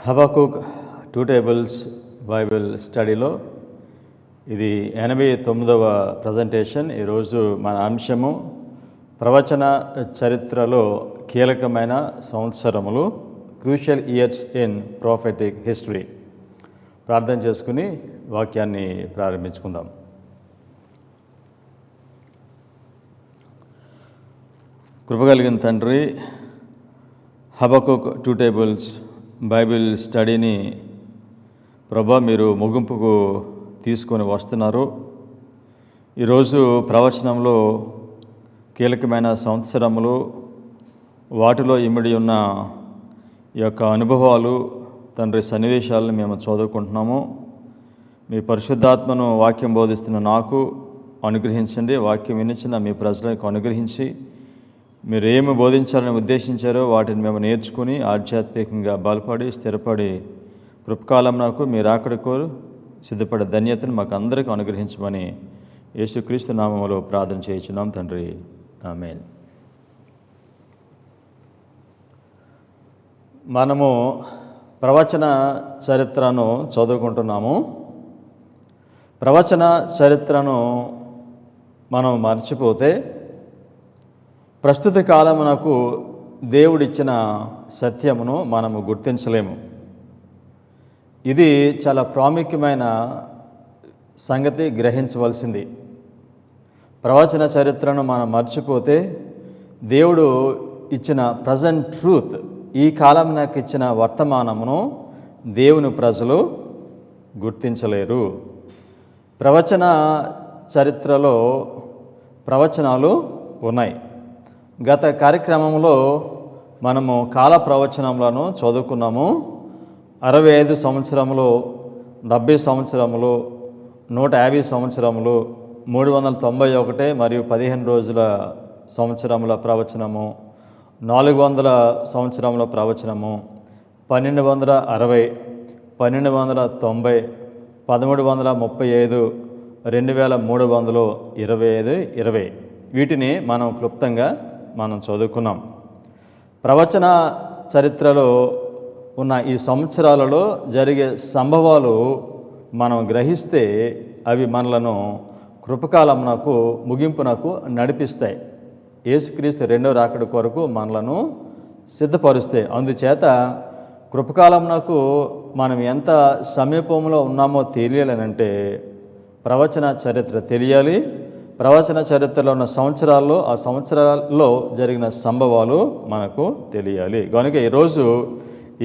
Habakkuk 2 tables Bible స్టడీలో ఇది 89వ presentation. ఈరోజు మన అంశము ప్రవచన చరిత్రలో కీలకమైన సంవత్సరములు, crucial years in prophetic history. ప్రార్థన చేసుకుని వాక్యాన్ని ప్రారంభించుకుందాం. కృపగలిగిన తండ్రి, హబకుక్ 2 టేబుల్స్ బైబిల్ స్టడీని ప్రభా మీరు ముగింపుకు తీసుకొని వస్తున్నారు. ఈరోజు ప్రవచనంలో కీలకమైన సంవత్సరములు, వాటిలో ఇమిడి ఉన్న ఈ యొక్క అనుభవాలు, తండ్రి సన్నివేశాలను మేము చదువుకుంటున్నాము. మీ పరిశుద్ధాత్మను వాక్యం బోధిస్తున్న నాకు అనుగ్రహించండి. వాక్యం వినిచిన మీ ప్రజలకు అనుగ్రహించి మీరు ఏమి బోధించాలని ఉద్దేశించారో వాటిని మేము నేర్చుకుని ఆధ్యాత్మికంగా బలపడి స్థిరపడి కృపకాలం నాకు మీరు అక్కడ కోరు సిద్ధపడే ధన్యతను మాకు అందరికీ అనుగ్రహించమని యేసుక్రీస్తు నామములో ప్రార్థన చేయించున్నాం తండ్రి, ఆమేన్. మనము ప్రవచన చరిత్రను చదువుకుంటున్నాము. ప్రవచన చరిత్రను మనం మర్చిపోతే ప్రస్తుత కాలమునకు దేవుడిచ్చిన సత్యమును మనము గుర్తించలేము. ఇది చాలా ప్రాముఖ్యమైన సంగతి, గ్రహించవలసింది. ప్రవచన చరిత్రను మనం మర్చిపోతే దేవుడు ఇచ్చిన ప్రజెంట్ ట్రూత్, ఈ కాలం నాకు ఇచ్చిన వర్తమానమును దేవుని ప్రజలు గుర్తించలేరు. ప్రవచన చరిత్రలో ప్రవచనాలు ఉన్నాయి. గత కార్యక్రమంలో మనము కాల ప్రవచనములను చదువుకున్నాము. 65 సంవత్సరములు, 70 సంవత్సరములు, 150 సంవత్సరములు, 391 మరియు 15 రోజుల సంవత్సరముల ప్రవచనము, 400 సంవత్సరముల ప్రవచనము, 1260, 1290, 1335, 2325, 20. వీటిని మనం క్లుప్తంగా చదువుకున్నాం. ప్రవచన చరిత్రలో ఉన్న ఈ సంవత్సరాలలో జరిగే సంభవాలు మనం గ్రహిస్తే అవి మనలను కృపకాలమునకు, ముగింపునకు నడిపిస్తాయి. యేసుక్రీస్తు రెండో రాకడ కొరకు మనలను సిద్ధపరుస్తాయి. అందుచేత కృపకాలమునకు మనం ఎంత సమీపంలో ఉన్నామో తెలియాలనంటే ప్రవచన చరిత్ర తెలియాలి. ప్రవచన చరిత్రలో ఉన్న సంవత్సరాల్లో, ఆ సంవత్సరాల్లో జరిగిన సంభవాలు మనకు తెలియాలి. కనుక ఈరోజు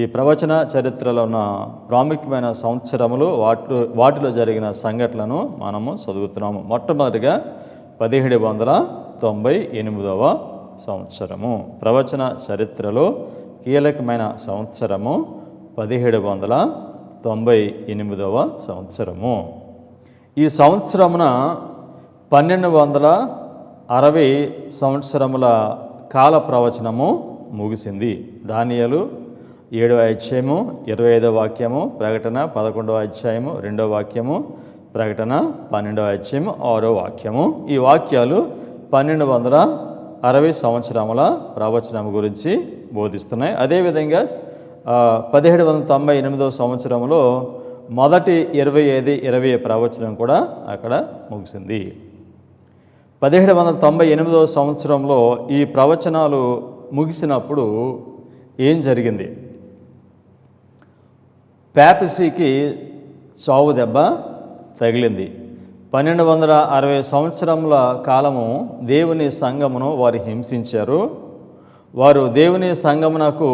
ఈ ప్రవచన చరిత్రలో ఉన్న ప్రాముఖ్యమైన సంవత్సరములు, వాటిలో జరిగిన సంఘటనలను మనము చదువుతున్నాము. మొట్టమొదటిగా 1798వ సంవత్సరము. ప్రవచన చరిత్రలో కీలకమైన సంవత్సరము 1798వ సంవత్సరము. ఈ సంవత్సరమున 1260 సంవత్సరముల కాల ప్రవచనము ముగిసింది. దానియేలు 7వ అధ్యాయము 25వ వాక్యము, ప్రకటన 11వ అధ్యాయము 2వ వాక్యము, ప్రకటన 12వ అధ్యాయము 6వ వాక్యము. ఈ వాక్యాలు 1260 సంవత్సరముల ప్రవచనం గురించి బోధిస్తున్నాయి. అదేవిధంగా 1798వ సంవత్సరంలో మొదటి 25 ప్రవచనం కూడా అక్కడ ముగిసింది. 1798వ సంవత్సరంలో ఈ ప్రవచనాలు ముగిసినప్పుడు ఏం జరిగింది? ప్యాపసీకి చావు దెబ్బ తగిలింది. 1260 సంవత్సరముల కాలము దేవుని సంఘమును వారు హింసించారు. వారు దేవుని సంఘమునకు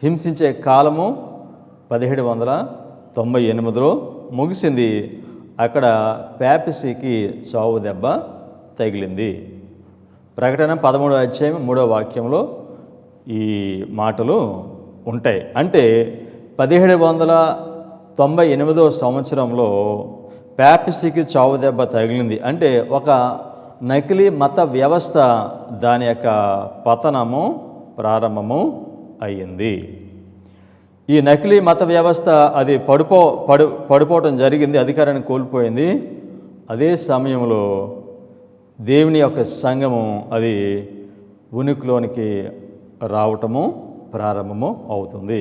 హింసించే కాలము 1798లో ముగిసింది. అక్కడ ప్యాపసీకి చావు దెబ్బ తగిలింది. ప్రకటన 13వ అధ్యాయం 3వ వాక్యంలో ఈ మాటలు ఉంటాయి. అంటే 1798వ సంవత్సరంలో ప్యాపసీకి చావు దెబ్బ తగిలింది. అంటే ఒక నకిలీ మత వ్యవస్థ, దాని యొక్క పతనము ప్రారంభము అయ్యింది. ఈ నకిలీ మత వ్యవస్థ అది పడిపోవటం జరిగింది, అధికారాన్ని కోల్పోయింది. అదే సమయంలో దేవుని యొక్క సంఘము అది ఉనికిలోనికి రావటము ప్రారంభము అవుతుంది.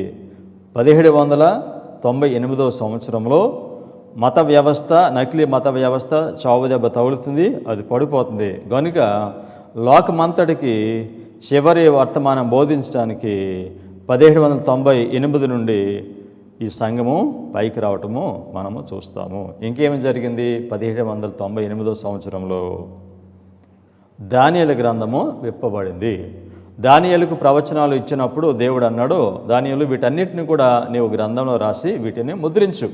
1798 సంవత్సరంలో మత వ్యవస్థ, నకిలీ మత వ్యవస్థ చావు దెబ్బ తగులుతుంది, అది పడిపోతుంది. కనుక లోకమంతటికి చివరి వర్తమానం బోధించడానికి 1798 నుండి ఈ సంఘము పైకి రావటము మనము చూస్తాము. ఇంకేమి జరిగింది? 1798 సంవత్సరంలో దానియేలు గ్రంథము విప్పబడింది. దానియేలుకు ప్రవచనాలు ఇచ్చినప్పుడు దేవుడు అన్నాడు, దానియేలు వీటన్నిటిని కూడా నీవు గ్రంథంలో రాసి వీటిని ముద్రించు.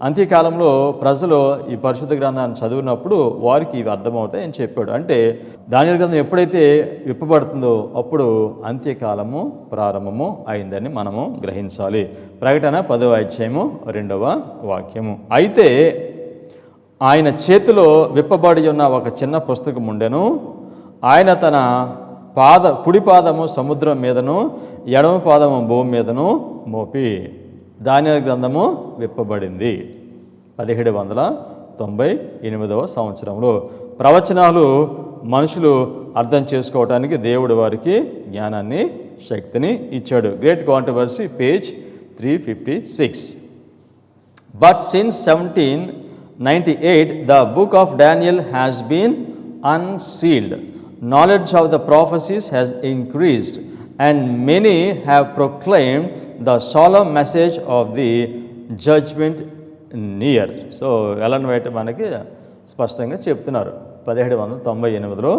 అంత్యకాలంలో ప్రజలు ఈ పరిశుద్ధ గ్రంథాన్ని చదివినప్పుడు వారికి ఇవి అర్థమవుతాయి అని చెప్పాడు. అంటే దానియేలు గ్రంథం ఎప్పుడైతే విప్పబడుతుందో అప్పుడు అంత్యకాలము ప్రారంభము అయిందని మనము గ్రహించాలి. ప్రకటన 10వ అధ్యాయము 2వ వాక్యము. అయితే ఆయన చేతిలో విప్పబడి ఉన్న ఒక చిన్న పుస్తకం ఉండెను. ఆయన తన కుడి పాదము సముద్రం మీదను, ఎడమ పాదము భూమి మీదను మోపి దానియేలు గ్రంథము విప్పబడింది. 1798 సంవత్సరంలో ప్రవచనాలు మనుషులు అర్థం చేసుకోవడానికి దేవుడు వారికి జ్ఞానాన్ని, శక్తిని ఇచ్చాడు. Great controversy, page 356. But since 1798 the book of Daniel has been unsealed. Knowledge of the prophecies has increased, and many have proclaimed the solemn message of the judgment near. So Elon white మనకి స్పష్టంగా చెప్తున్నారు. 1798లో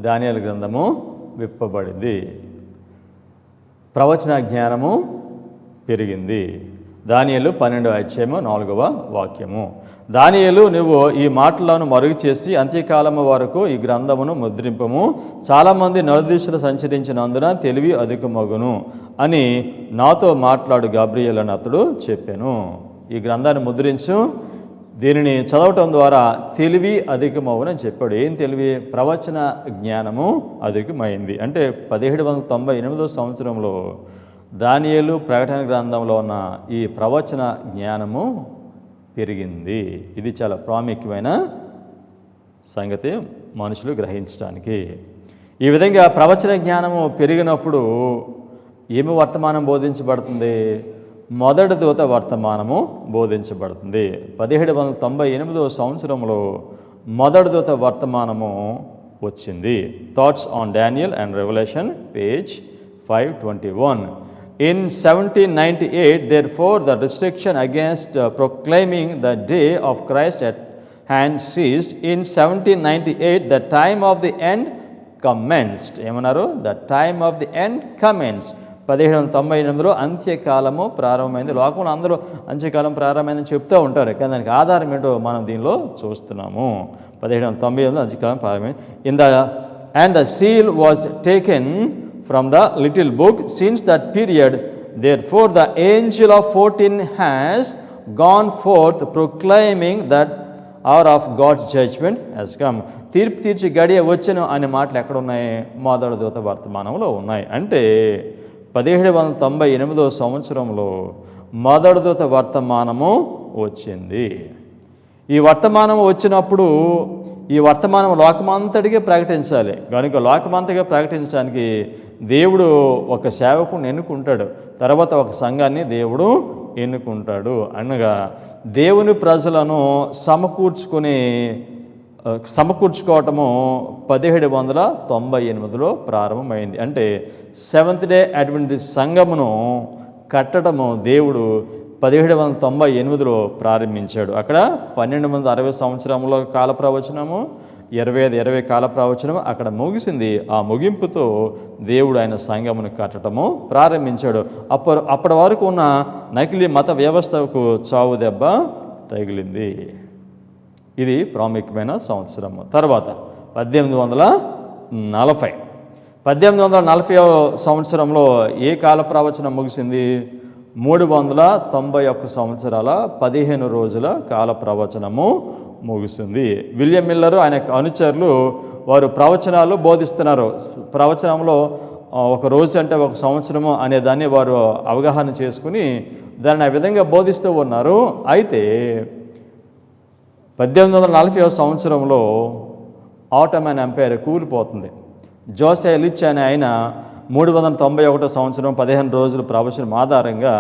దానియేలు గ్రంథము విప్పబడింది, ప్రవచన జ్ఞానము పెరిగింది. దానియేలు 12వ అధ్యాయము 4వ వాక్యము. దానియేలు, నువ్వు ఈ మాటలను మరుగు చేసి అంత్యకాలము వరకు ఈ గ్రంథమును ముద్రింపము, చాలామంది నలుదిశలు సంచరించినందున తెలివి అధికమగును అని నాతో మాట్లాడు గాబ్రియేల్ అని అతడు చెప్పాను. ఈ గ్రంథాన్ని ముద్రించు, దీనిని చదవటం ద్వారా తెలివి అధికమవునని చెప్పాడు. ఏం తెలివి? ప్రవచన జ్ఞానము అధికమైంది. అంటే 1798 సంవత్సరంలో దానియేలు ప్రకటన గ్రంథంలో ఉన్న ఈ ప్రవచన జ్ఞానము పెరిగింది. ఇది చాలా ప్రాముఖ్యమైన సంగతి మనుషులు గ్రహించడానికి. ఈ విధంగా ప్రవచన జ్ఞానము పెరిగినప్పుడు ఏమి వర్తమానం బోధించబడుతుంది? మొదటి దూత వర్తమానము బోధించబడుతుంది. 1798 సంవత్సరంలో మొదటి దూత వర్తమానము వచ్చింది. Thoughts on Daniel and revolution, page 521. In 1798, therefore, the restriction against proclaiming the day of Christ at hand ceased. In 1798, the time of the end commenced. ఏమన్నారు? The time of the end commenced. 1798లో అంత్యకాలము ప్రారంభమైంది. లోకంలో అందరూ అంత్యకాలం ప్రారంభమైందని చెప్తూ ఉంటారు, కానీ దానికి ఆధారం ఏంటో మనం దీనిలో చూస్తున్నాము. 1798 అంత్యకాలం ప్రారంభమైంది. And the seal was taken from the little book. Since that period, therefore, the angel of 14 has gone forth proclaiming that hour of God's judgment has come. తీర్పు తీర్చి గడియ వచ్చెను అనే మాటలు ఎక్కడ ఉన్నాయి? మొదటి దూత వర్తమానంలో ఉన్నాయి. అంటే 1798 సంవత్సరంలో మొదటి దూత వర్తమానము వచ్చింది. ఈ వర్తమానం వచ్చినప్పుడు ఈ వర్తమానం లోకమంతటికే ప్రకటించాలి. కనుక లోకమంతగా ప్రకటించడానికి దేవుడు ఒక సేవకుని ఎన్నుకుంటాడు, తర్వాత ఒక సంఘాన్ని దేవుడు ఎన్నుకుంటాడు. అనగా దేవుని ప్రజలను సమకూర్చుకోవటము 1798లో ప్రారంభమైంది. అంటే సెవెంత్ డే అడ్వెంటిస్ట్ సంఘమును కట్టడము దేవుడు 1798లో ప్రారంభించాడు. అక్కడ 1260 సంవత్సరంలో కాల ప్రవచనము, 20 కాల ప్రవచనము అక్కడ ముగిసింది. ఆ ముగింపుతో దేవుడు ఆయన సంఘమును కట్టడము ప్రారంభించాడు. అప్పటి వరకు ఉన్న నకిలీ మత వ్యవస్థకు చావు దెబ్బ తగిలింది. ఇది ప్రాముఖ్యమైన సంవత్సరము. తర్వాత 1840 సంవత్సరంలో ఏ కాల ప్రవచనం ముగిసింది? 391 సంవత్సరాల 15 రోజుల కాల ప్రవచనము ముగిసింది. విలియం మిల్లరు ఆయన అనుచరులు వారు ప్రవచనాలు బోధిస్తున్నారు. ప్రవచనంలో ఒక రోజు అంటే ఒక సంవత్సరము అనే దాన్ని వారు అవగాహన చేసుకుని దాన్ని ఆ విధంగా బోధిస్తూ ఉన్నారు. అయితే 1840 సంవత్సరంలో ఆటోమన్ ఎంపైర్ కూలిపోతుంది. జోసెఫ్ లిచ్ అనే ఆయన 391 సంవత్సరం 15 రోజుల ప్రవచనం ఆధారంగా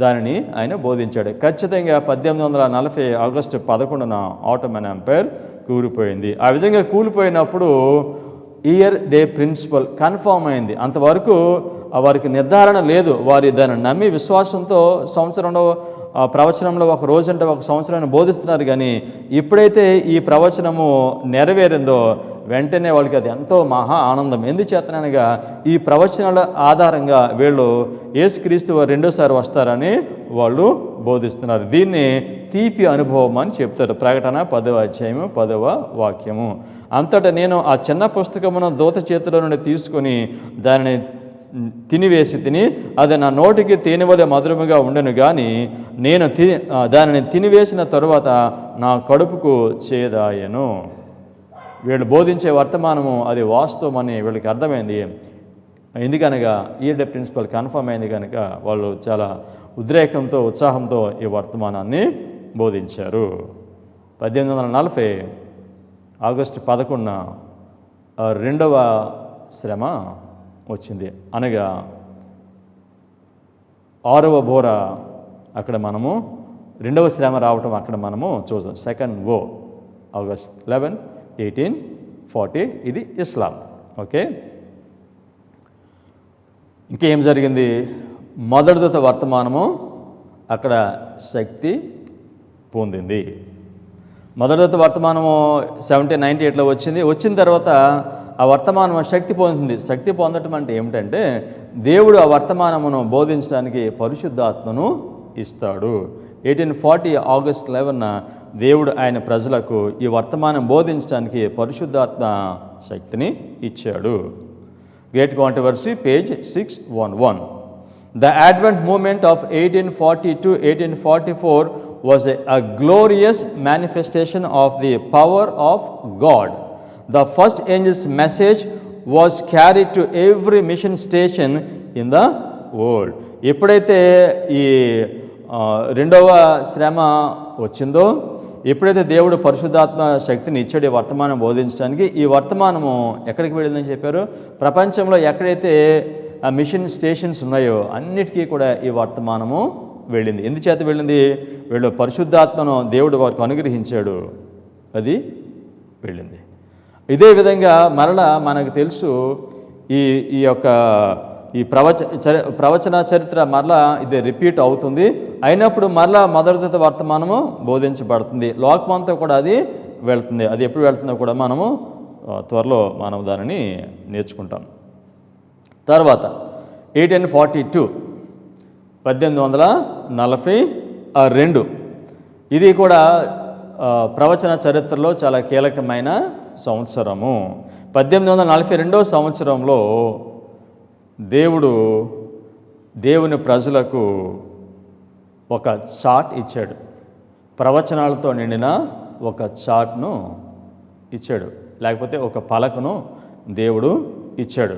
దానిని ఆయన బోధించాడు. ఖచ్చితంగా 1840 ఆగస్టు 11న ఆటోమన్ ఎంపైర్ కూలిపోయింది. ఆ విధంగా కూలిపోయినప్పుడు ఇయర్ డే ప్రిన్సిపల్ కన్ఫామ్ అయింది. అంతవరకు వారికి నిర్ధారణ లేదు. వారి దాన్ని నమ్మి విశ్వాసంతో సంవత్సరంలో ప్రవచనంలో ఒక రోజంటే ఒక సంవత్సరాన్ని బోధిస్తున్నారు. కానీ ఎప్పుడైతే ఈ ప్రవచనము నెరవేరిందో వెంటనే వాళ్ళకి అది ఎంతో మహా ఆనందం. ఎందుచేతనగా ఈ ప్రవచనాల ఆధారంగా వీళ్ళు యేసుక్రీస్తు రెండోసారి వస్తారని వాళ్ళు బోధిస్తున్నారు. దీన్ని తీపి అనుభవం అని చెప్తారు. ప్రకటన 10వ అధ్యాయము 10వ వాక్యము. అంతటా నేను ఆ చిన్న పుస్తకమును దూత చేతిలో నుండి తీసుకొని దానిని తినివేసి అది నా నోటికి తేనెవలె మధురముగా ఉండను, కానీ నేను దానిని తినివేసిన తరువాత నా కడుపుకు చేదాయను. వీళ్ళు బోధించే వర్తమానము అది వాస్తవం అని వీళ్ళకి అర్థమైంది. ఎందుకనగా ఇయర్ డే ప్రిన్సిపల్ కన్ఫర్మ్ అయింది కనుక వాళ్ళు చాలా ఉద్రేకంతో ఉత్సాహంతో ఈ వర్తమానాన్ని బోధించారు. 1840 ఆగస్టు 11న రెండవ శ్రమ వచ్చింది. అనగా 6వ బోర అక్కడ మనము రెండవ శ్రమ రావటం అక్కడ మనము చూసాం. సెకండ్ వో ఆగస్ట్ 11, 1840 ఇది ఇస్లాం. ఓకే, ఇంకేం జరిగింది? మొదటి దూత వర్తమానము అక్కడ శక్తి పొందింది. మొదటి దూత వర్తమానము 1798లో వచ్చింది. వచ్చిన తర్వాత ఆ వర్తమానం శక్తి పొందుతుంది. శక్తి పొందటం అంటే ఏమిటంటే దేవుడు ఆ వర్తమానమును బోధించడానికి పరిశుద్ధాత్మను ఇస్తాడు. 1840 ఆగస్ట్ 11న దేవుడు ఆయన ప్రజలకు ఈ వర్తమానం బోధించడానికి పరిశుద్ధాత్మ శక్తిని ఇచ్చాడు. Great controversy, page 611. The Advent movement of 1840 to 1844 was a glorious manifestation of the power of God. The first angel's message was carried to every mission station in the world. ఎప్పుడైతే ఈ రెండవ శ్రమ వచ్చిందో, ఎప్పుడైతే దేవుడు పరిశుద్ధాత్మ శక్తిని ఇచ్చాడు ఈ వర్తమానం బోధించడానికి, ఈ వర్తమానము ఎక్కడికి వెళ్ళిందని చెప్పారు? ప్రపంచంలో ఎక్కడైతే మిషన్ స్టేషన్స్ ఉన్నాయో అన్నిటికీ కూడా ఈ వర్తమానము వెళ్ళింది. ఎందుచేత వెళ్ళింది? వీళ్ళు పరిశుద్ధాత్మను దేవుడు వారికి అనుగ్రహించాడు, అది వెళ్ళింది. ఇదే విధంగా మరలా మనకు తెలుసు ఈ యొక్క ఈ ప్రవచన చరిత్ర మరలా ఇది రిపీట్ అవుతుంది. అయినప్పుడు మరలా మొదటి దూత వర్తమానము బోధించబడుతుంది. లోకమంతా కూడా అది వెళ్తుంది. అది ఎప్పుడు వెళ్తుందో కూడా మనము త్వరలో మనం దానిని నేర్చుకుంటాం. తర్వాత 1842 1842 ఇది కూడా ప్రవచన చరిత్రలో చాలా కీలకమైన సంవత్సరము. 1842 సంవత్సరంలో దేవుని ప్రజలకు ఒక చార్ట్ ఇచ్చాడు. ప్రవచనాలతో నిండిన ఒక చార్ట్ను ఇచ్చాడు, లేకపోతే ఒక పలకను దేవుడు ఇచ్చాడు.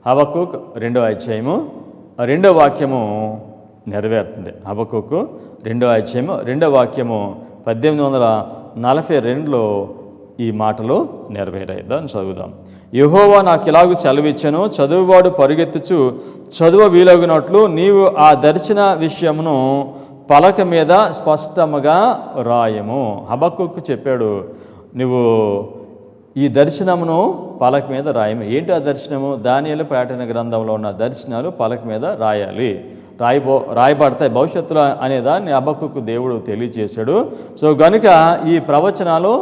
హబక్కూకు 2వ అధ్యాయము 2వ వాక్యము నెరవేరుతుంది. హబక్కూకు 2వ అధ్యాయము 2వ వాక్యము 1842లో ఈ మాటలు నెరవేరాయి. దాన్ని చదువుదాం. యెహోవా నాకు ఇలాగు సెలవిచ్చెను, చదువువాడు పరుగెత్తుచు చదువ వీలగునట్లు నీవు ఆ దర్శన విషయమును పలక మీద స్పష్టముగా రాయము. హబక్కూకు చెప్పాడు, నువ్వు ఈ దర్శనమును పలక మీద రాయము. ఏంటి ఆ దర్శనము? దానియేలు ప్రకటన గ్రంథంలో ఉన్న దర్శనాలు పలక మీద రాయాలి, రాయబడతాయి భవిష్యత్తులో అనేదాన్ని హబక్కూకు దేవుడు తెలియజేశాడు. సో గనుక ఈ ప్రవచనాలు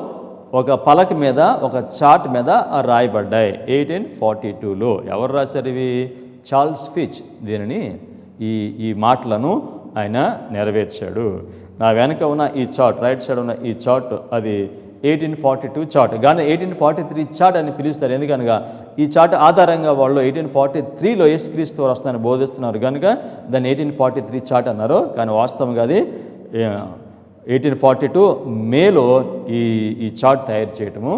ఒక పలక మీద, ఒక చార్ట్ మీద రాయబడ్డాయి. 1842లో ఎవరు రాశారు ఇవి? చార్ల్స్ ఫిచ్ దీనిని ఈ మాటలను ఆయన నెరవేర్చాడు. నా వెనక ఉన్న ఈ చార్ట్, రైట్ సైడ్ ఉన్న ఈ చార్ట్ అది 1842 చార్ట్, కానీ 1843 చార్ట్ అని పిలుస్తారు. ఎందుకనగా ఈ చార్ట్ ఆధారంగా వాళ్ళు 1843లో యేసుక్రీస్తు వస్తానని బోధిస్తున్నారు కనుక దాన్ని 1843 చార్ట్ అన్నారు. కానీ వాస్తవంగా అది 1842 మేలో ఈ చార్ట్ తయారు చేయటము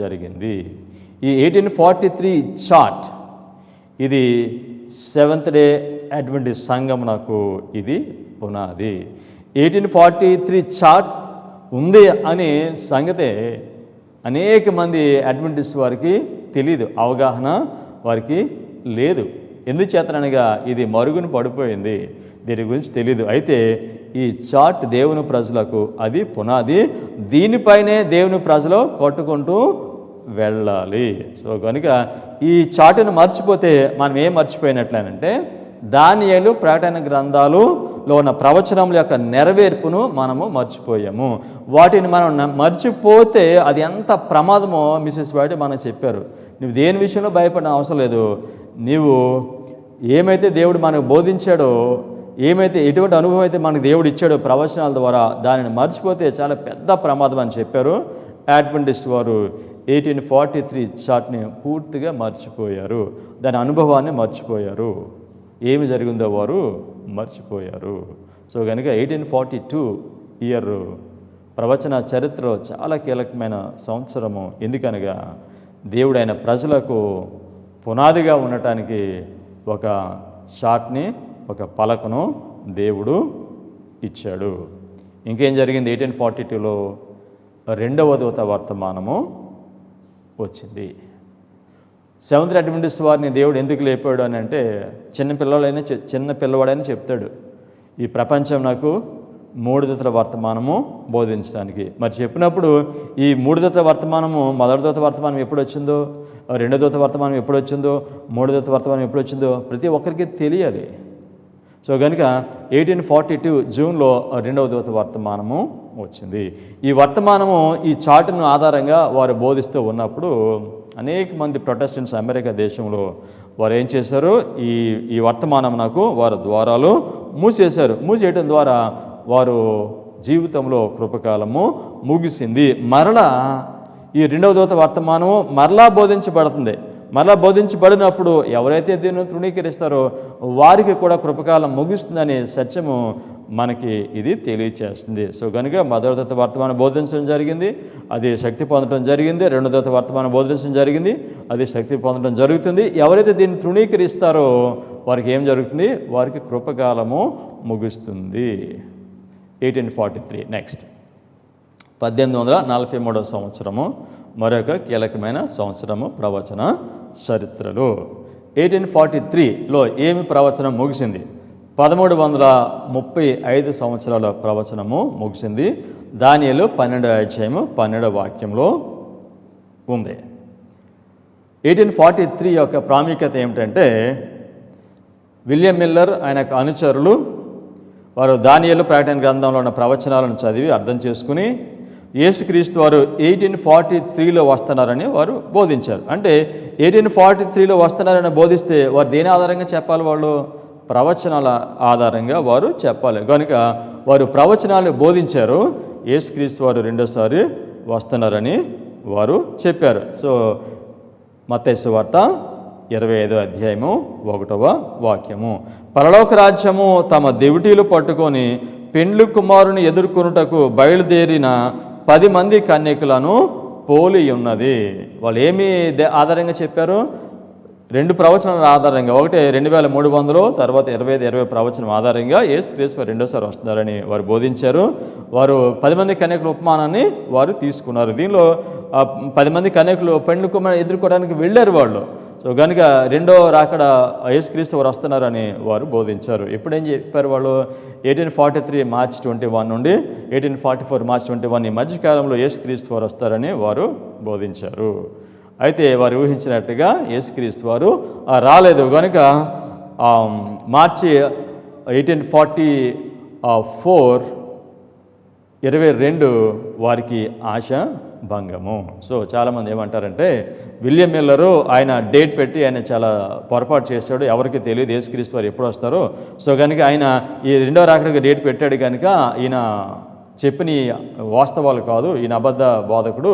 జరిగింది. ఈ 1843 చార్ట్ ఇది సెవెంత్ డే అడ్వెంటిస్ట్ సంఘమునకు ఇది పునాది. 1843 చార్ట్ ఉంది అనే సంగతే అనేక మంది అడ్వెంటిస్ట్ వారికి తెలియదు, అవగాహన వారికి లేదు. ఎందుచేతనగా ఇది మరుగున పడిపోయింది, దీని గురించి తెలీదు. అయితే ఈ చార్ట్ దేవుని ప్రజలకు అది పునాది, దీనిపైనే దేవుని ప్రజలు కట్టుకుంటూ వెళ్ళాలి. సో కనుక ఈ చాటును మర్చిపోతే మనం ఏం మర్చిపోయినట్లేనంటే దానియేలు ప్రకటన గ్రంథాలులో ఉన్న ప్రవచనముల యొక్క నెరవేర్పును మనము మర్చిపోయాము. వాటిని మనం మర్చిపోతే అది ఎంత ప్రమాదమో మిసెస్ వైట్ మనకు చెప్పారు. నువ్వు దేని విషయంలో భయపడిన అవసరం లేదు. నీవు ఏమైతే దేవుడు మనకు బోధించాడో, ఏమైతే ఎటువంటి అనుభవం అయితే మనకు దేవుడు ఇచ్చాడో ప్రవచనాల ద్వారా, దానిని మర్చిపోతే చాలా పెద్ద ప్రమాదం అని చెప్పారు. అడ్వెంటిస్ట్ వారు 1843 చార్ట్ని పూర్తిగా మర్చిపోయారు, దాని అనుభవాన్ని మర్చిపోయారు, ఏమి జరిగిందో వారు మర్చిపోయారు. సో కనుక 1842 ఇయర్ ప్రవచన చరిత్రలో చాలా కీలకమైన సంవత్సరము. ఎందుకనగా దేవుడు ఆయన ప్రజలకు పునాదిగా ఉండటానికి ఒక చార్ట్ని, ఒక పలకను దేవుడు ఇచ్చాడు. ఇంకేం జరిగింది? 1842లో రెండవ దూత వర్తమానము వచ్చింది. సెవెంత్ అడ్వెంటిస్ట్ వారిని దేవుడు ఎందుకు లేపాడు అని అంటే, చిన్న పిల్లవాడైనా చెప్తాడు, ఈ ప్రపంచం నాకు 3 దూతల వర్తమానము బోధించడానికి. మరి చెప్పినప్పుడు ఈ 3 దూతల వర్తమానము, మొదటి దూత వర్తమానం ఎప్పుడు వచ్చిందో, రెండో దూత వర్తమానం ఎప్పుడు వచ్చిందో, 3 దూత వర్తమానం ఎప్పుడు వచ్చిందో ప్రతి ఒక్కరికి తెలియాలి. సో కనుక 1842 జూన్లో రెండవ దూత వర్తమానము వచ్చింది. ఈ వర్తమానము ఈ చార్టును ఆధారంగా వారు బోధిస్తూ ఉన్నప్పుడు అనేక మంది ప్రొటెస్టెంట్స్ అమెరికా దేశంలో వారు ఏం చేశారు? ఈ వర్తమానమునకు వారు ద్వారాలు మూసేశారు. మూసేయటం ద్వారా వారు జీవితంలో కృపకాలము ముగిసింది. మరలా ఈ రెండవ దూత వర్తమానము మరలా బోధించబడుతుంది. మరలా బోధించబడినప్పుడు ఎవరైతే దీన్ని తృణీకరిస్తారో వారికి కూడా కృపకాలం ముగిస్తుందనే సత్యము మనకి ఇది తెలియచేస్తుంది. సో కనుక మొదటి దూత వర్తమానం బోధించడం జరిగింది, అది శక్తి పొందడం జరిగింది. రెండో దూత వర్తమానం బోధించడం జరిగింది, అది శక్తి పొందడం జరుగుతుంది. ఎవరైతే దీన్ని తృణీకరిస్తారో వారికి ఏం జరుగుతుంది? వారికి కృపకాలము ముగుస్తుంది. 1843 నెక్స్ట్ 1843 సంవత్సరము మరొక కీలకమైన సంవత్సరము ప్రవచన చరిత్రలో. 1843లో ఏమి ప్రవచనం ముగిసింది? 1335 సంవత్సరాల ప్రవచనము ముగిసింది. దానియేలు 12వ అధ్యాయము 12వ వాక్యంలో ఉంది. 1843 యొక్క ప్రాముఖ్యత ఏమిటంటే, విలియం మిల్లర్ ఆయన అనుచరులు వారు దానియేలు ప్రకటన గ్రంథంలో ఉన్న ప్రవచనాలను చదివి అర్థం చేసుకుని యేసుక్రీస్తు వారు 1843లో వస్తున్నారని వారు బోధించారు. అంటే 1843లో వస్తున్నారని బోధిస్తే వారు దేని ఆధారంగా చెప్పాలి? వాళ్ళు ప్రవచనాల ఆధారంగా వారు చెప్పాలి. కనుక వారు ప్రవచనాలు బోధించారు. యేసుక్రీస్తు వారు రెండోసారి వస్తున్నారని వారు చెప్పారు. సో మత్తయి సువార్త 25వ అధ్యాయము 1వ వాక్యము, పరలోక రాజ్యము తమ దివిటీలు పట్టుకొని పెండ్లి కుమారుని ఎదుర్కొనుటకు బయలుదేరిన 10 మంది కన్యకులను పోలి ఉన్నది. వాళ్ళు ఏమి ఆధారంగా చెప్పారు? 2 ప్రవచనాల ఆధారంగా. ఒకటి 2300, తర్వాత 20 ప్రవచనం ఆధారంగా యేసుక్రీస్తు రెండోసారి వస్తున్నారని వారు బోధించారు. వారు 10 మంది కన్యకుల ఉపమానాన్ని వారు తీసుకున్నారు. దీనిలో 10 మంది కన్యకులు పెండ్లి కుమారుని ఎదుర్కోవడానికి వెళ్ళారు వాళ్ళు. సో కనుక రెండో రాకడ యేసుక్రీస్తు వారు వస్తున్నారని వారు బోధించారు. ఎప్పుడేం చెప్పారు వాళ్ళు? 1843 మార్చ్ 21 నుండి 1844 మార్చ్ 21 ఈ మధ్యకాలంలో యేసుక్రీస్తు వారు వస్తారని వారు బోధించారు. అయితే వారు ఊహించినట్టుగా యేసుక్రీస్తు వారు రాలేదు. కనుక మార్చి 1844 22 వారికి ఆశ భంగము. సో చాలామంది ఏమంటారంటే, విలియం మిల్లరు ఆయన డేట్ పెట్టి ఆయన చాలా పొరపాటు చేశాడు, ఎవరికి తెలియదు యేసుక్రీస్తు వారు ఎప్పుడు వస్తారో. సో కనుక ఆయన ఈ రెండో రాకడికి డేట్ పెట్టాడు కనుక ఈయన చెప్పిన వాస్తవాలు కాదు, ఈయన అబద్ధ బోధకుడు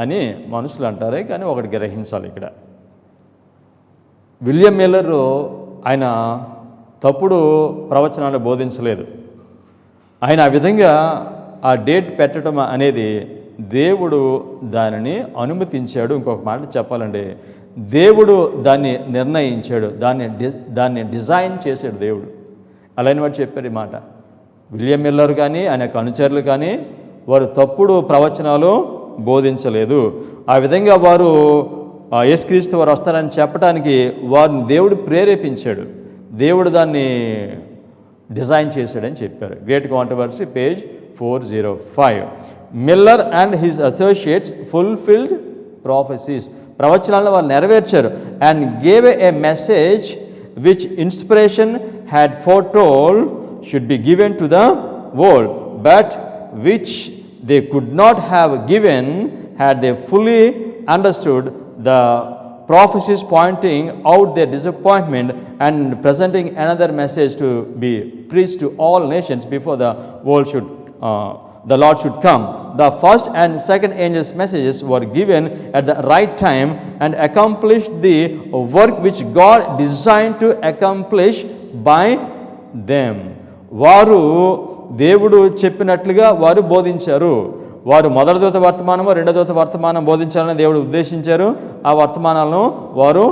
అని మనుషులు అంటారే. కానీ ఒకటి గ్రహించాలి ఇక్కడ, విలియం మిల్లరు ఆయన తప్పుడు ప్రవచనాలు బోధించలేదు. ఆయన ఆ విధంగా ఆ డేట్ పెట్టడం అనేది దేవుడు దానిని అనుమతించాడు. ఇంకొక మాట చెప్పాలంటే, దేవుడు దాన్ని నిర్ణయించాడు, దాన్ని డిజైన్ చేశాడు దేవుడు. అలాని వాడు చెప్పారు ఈ మాట. విలియం మిల్లర్ కానీ ఆయన అనుచరులు కానీ వారు తప్పుడు ప్రవచనాలు బోధించలేదు. ఆ విధంగా వారు యేసుక్రీస్తు వారు వస్తారని చెప్పడానికి వారిని దేవుడు ప్రేరేపించాడు, దేవుడు దాన్ని డిజైన్ చేశాడని చెప్పారు. Great controversy, page 405. Miller and his associates fulfilled prophecies, ప్రవచనాలను వారు నెరవేర్చారు. And gave a message which inspiration had foretold should be given to the world, but which they could not have given had they fully understood the prophecies, pointing out their disappointment and presenting another message to be preached to all nations before the world should the Lord should come. The first and second angels' messages were given at the right time and accomplished the work which God designed to accomplish by them. వారు దేవుడు చెప్పినట్లుగా వారు బోధించారు. వారు మొదటి దూత వర్తమానము, రెండో దూత వర్తమానం బోధించాలని దేవుడు ఉద్దేశించారు. ఆ వర్తమానాలను వారు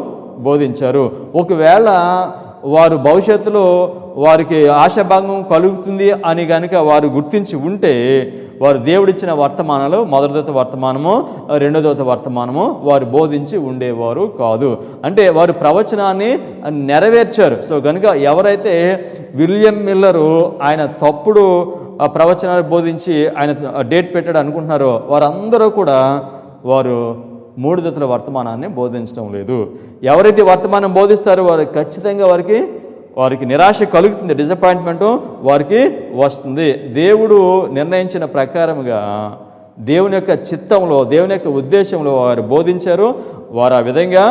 బోధించారు. ఒకవేళ వారు భవిష్యత్తులో వారికి ఆశాభంగం కలుగుతుంది అని కనుక వారు గుర్తించి ఉంటే వారు దేవుడిచ్చిన వర్తమానాలు, మొదటి దూత వర్తమానము, రెండో దూత వర్తమానము వారు బోధించి ఉండేవారు కాదు. అంటే వారు ప్రవచనాన్ని నెరవేర్చారు. సో కనుక ఎవరైతే విలియం మిల్లరు ఆయన తప్పుడు ప్రవచనాలు బోధించి ఆయన డేట్ పెట్టాడు అనుకుంటున్నారో వారందరూ కూడా వారు మూడు దూతల వర్తమానాన్ని బోధించడం లేదు. ఎవరైతే వర్తమానం బోధిస్తారో వారు ఖచ్చితంగా వారికి నిరాశ కలుగుతుంది, డిసప్పాయింట్మెంటు వారికి వస్తుంది. దేవుడు నిర్ణయించిన ప్రకారముగా దేవుని యొక్క చిత్తంలో, దేవుని యొక్క ఉద్దేశంలో వారు బోధించారు. వారు ఆ విధంగా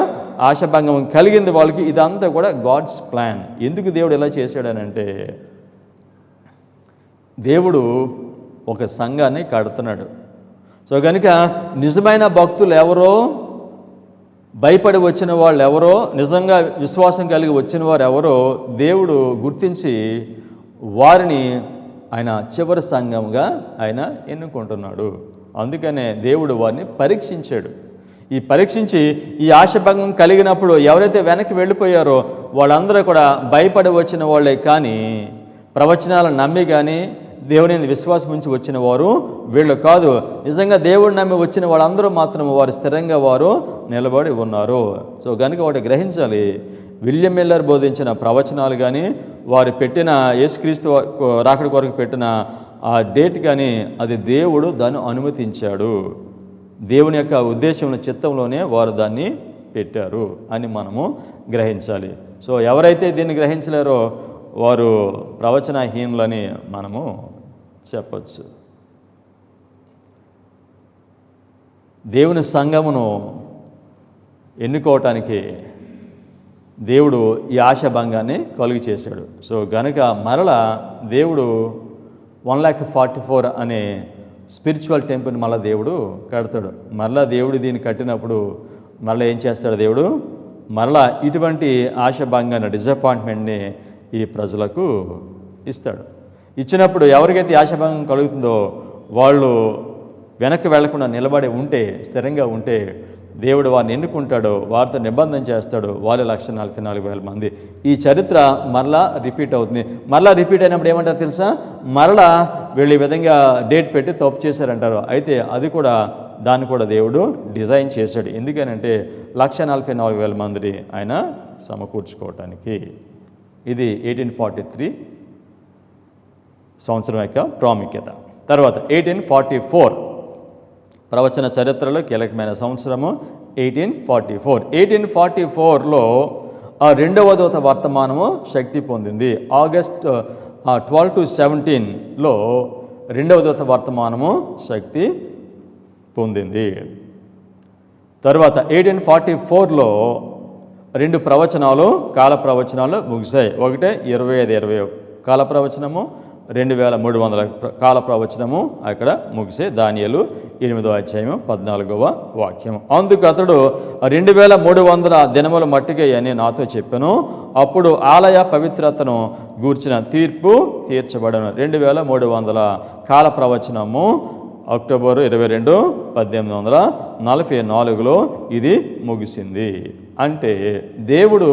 ఆశాభంగం కలిగింది వాళ్ళకి. ఇదంతా కూడా గాడ్స్ ప్లాన్. ఎందుకు దేవుడు ఎలా చేశాడనంటే దేవుడు ఒక సంఘాన్ని కడుతున్నాడు. సో కనుక నిజమైన భక్తులు ఎవరో, భయపడి వచ్చిన వాళ్ళు ఎవరో, నిజంగా విశ్వాసం కలిగి వచ్చిన వారు ఎవరో దేవుడు గుర్తించి వారిని ఆయన చివరి సంఘంగా ఆయన ఎన్నుకుంటున్నాడు. అందుకనే దేవుడు వారిని పరీక్షించాడు. ఈ పరీక్షించి ఈ ఆశాభంగం కలిగినప్పుడు ఎవరైతే వెనక్కి వెళ్ళిపోయారో వాళ్ళందరూ కూడా భయపడి వచ్చిన వాళ్ళే, కానీ ప్రవచనాలను నమ్మి కానీ దేవుని విశ్వాసం ఉంచి వచ్చిన వారు వీళ్ళు కాదు. నిజంగా దేవుడు నమ్మి వచ్చిన వాళ్ళందరూ మాత్రం వారు స్థిరంగా వారు నిలబడి ఉన్నారు. సో కనుక వాటి గ్రహించాలి. విలియం మిల్లర్ బోధించిన ప్రవచనాలు కానీ, వారు పెట్టిన యేసుక్రీస్తు రాకడ కొరకు పెట్టిన ఆ డేట్ కానీ అది దేవుడు దాన్ని అనుమతించాడు. దేవుని యొక్క ఉద్దేశంలో, చిత్తంలోనే వారు దాన్ని పెట్టారు అని మనము గ్రహించాలి. సో ఎవరైతే దీన్ని గ్రహించలేరో వారు ప్రవచనహీనులని మనము చెప్పచ్చు. దేవుని సంఘమును ఎన్నుకోవటానికి దేవుడు ఈ ఆశాభంగాన్ని కలుగు చేశాడు. సో గనుక మరలా దేవుడు 144 అనే స్పిరిచువల్ టెంపుల్ని మళ్ళీ దేవుడు కడతాడు. మరలా దేవుడు దీన్ని కట్టినప్పుడు మరలా ఏం చేస్తాడు దేవుడు? మరలా ఇటువంటి ఆశాభంగాన్ని, డిసప్పాయింట్మెంట్ని ఈ ప్రజలకు ఇస్తాడు. ఇచ్చినప్పుడు ఎవరికైతే ఆశాభంగం కలుగుతుందో వాళ్ళు వెనక్కి వెళ్లకుండా నిలబడి ఉంటే, స్థిరంగా ఉంటే దేవుడు వారిని ఎన్నుకుంటాడు, వారితో నిబంధన చేస్తాడు. వాళ్ళు 144,000 మంది. ఈ చరిత్ర మరలా రిపీట్ అవుతుంది. మరలా రిపీట్ అయినప్పుడు ఏమంటారు తెలుసా? మరలా వీళ్ళు ఈ విధంగా డేట్ పెట్టి తప్పు చేశారంటారు. అయితే అది కూడా, దాన్ని కూడా దేవుడు డిజైన్ చేశాడు. ఎందుకనంటే 144,000 మందిని ఆయన సమకూర్చుకోవటానికి. ఇది 1843 సంవత్సరం యొక్క ప్రాముఖ్యత. తర్వాత 1844 ప్రవచన చరిత్రలో కీలకమైన సంవత్సరము 1844. 1844లో ఆ రెండవ దూత వర్తమానము శక్తి పొందింది. ఆగస్ట్ 12 to 17లో రెండవ దూత వర్తమానము శక్తి పొందింది. తర్వాత 1844లో 2 ప్రవచనాలు, కాల ప్రవచనాలు ముగిశాయి. ఒకటే 25-20 కాల ప్రవచనము, 2300 కాల ప్రవచనము అక్కడ ముగిసే. దానియేలు 8వ అధ్యాయం 14వ వాక్యం. అందుకు అతడు 2300 దినముల మట్టికే అని నాతో చెప్పాను. అప్పుడు ఆలయ పవిత్రతను గూర్చిన తీర్పు తీర్చబడను. 2300 కాల ప్రవచనము అక్టోబరు 22, 1844లో ఇది ముగిసింది. అంటే దేవుడు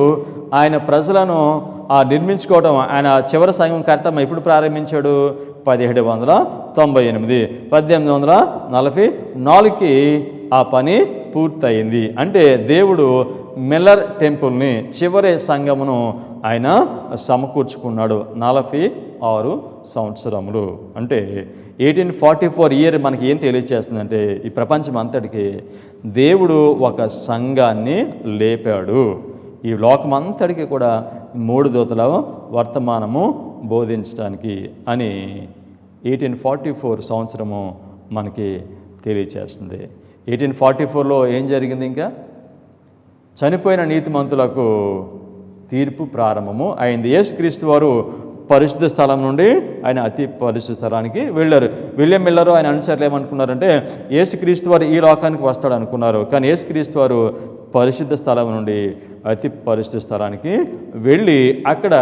ఆయన ప్రజలను నిర్మించుకోవటం, ఆయన చివరి సంఘం కట్టడం ఎప్పుడు ప్రారంభించాడు? 1798. 1844కి ఆ పని పూర్తయింది. అంటే దేవుడు మిల్లర్ టెంపుల్ని, చివరి సంఘమును ఆయన సమకూర్చుకున్నాడు 46 సంవత్సరములు. అంటే 1844 ఇయర్ మనకి ఏం తెలియజేస్తుందంటే ఈ ప్రపంచం అంతటికి దేవుడు ఒక సంఘాన్ని లేపాడు. ఈ లోకమంతటికి కూడా 3 దూతల వర్తమానము బోధించడానికి అని 1844 సంవత్సరము మనకి తెలియచేస్తుంది. 1844లో ఏం జరిగింది? ఇంకా చనిపోయిన నీతిమంతులకు తీర్పు ప్రారంభము అయింది. యేసుక్రీస్తు వారు పరిశుద్ధ స్థలం నుండి ఆయన అతి పరిశుద్ధ స్థలానికి వెళ్ళారు. విలియం మిల్లర్ ఆయన అనుచరులు ఏమనుకున్నారంటే యేసుక్రీస్తు వారు ఈ లోకానికి వస్తాడు అనుకున్నారు. కానీ యేసుక్రీస్తు వారు పరిశుద్ధ స్థలం నుండి అతి పరిశుద్ధ స్థలానికి వెళ్ళి అక్కడ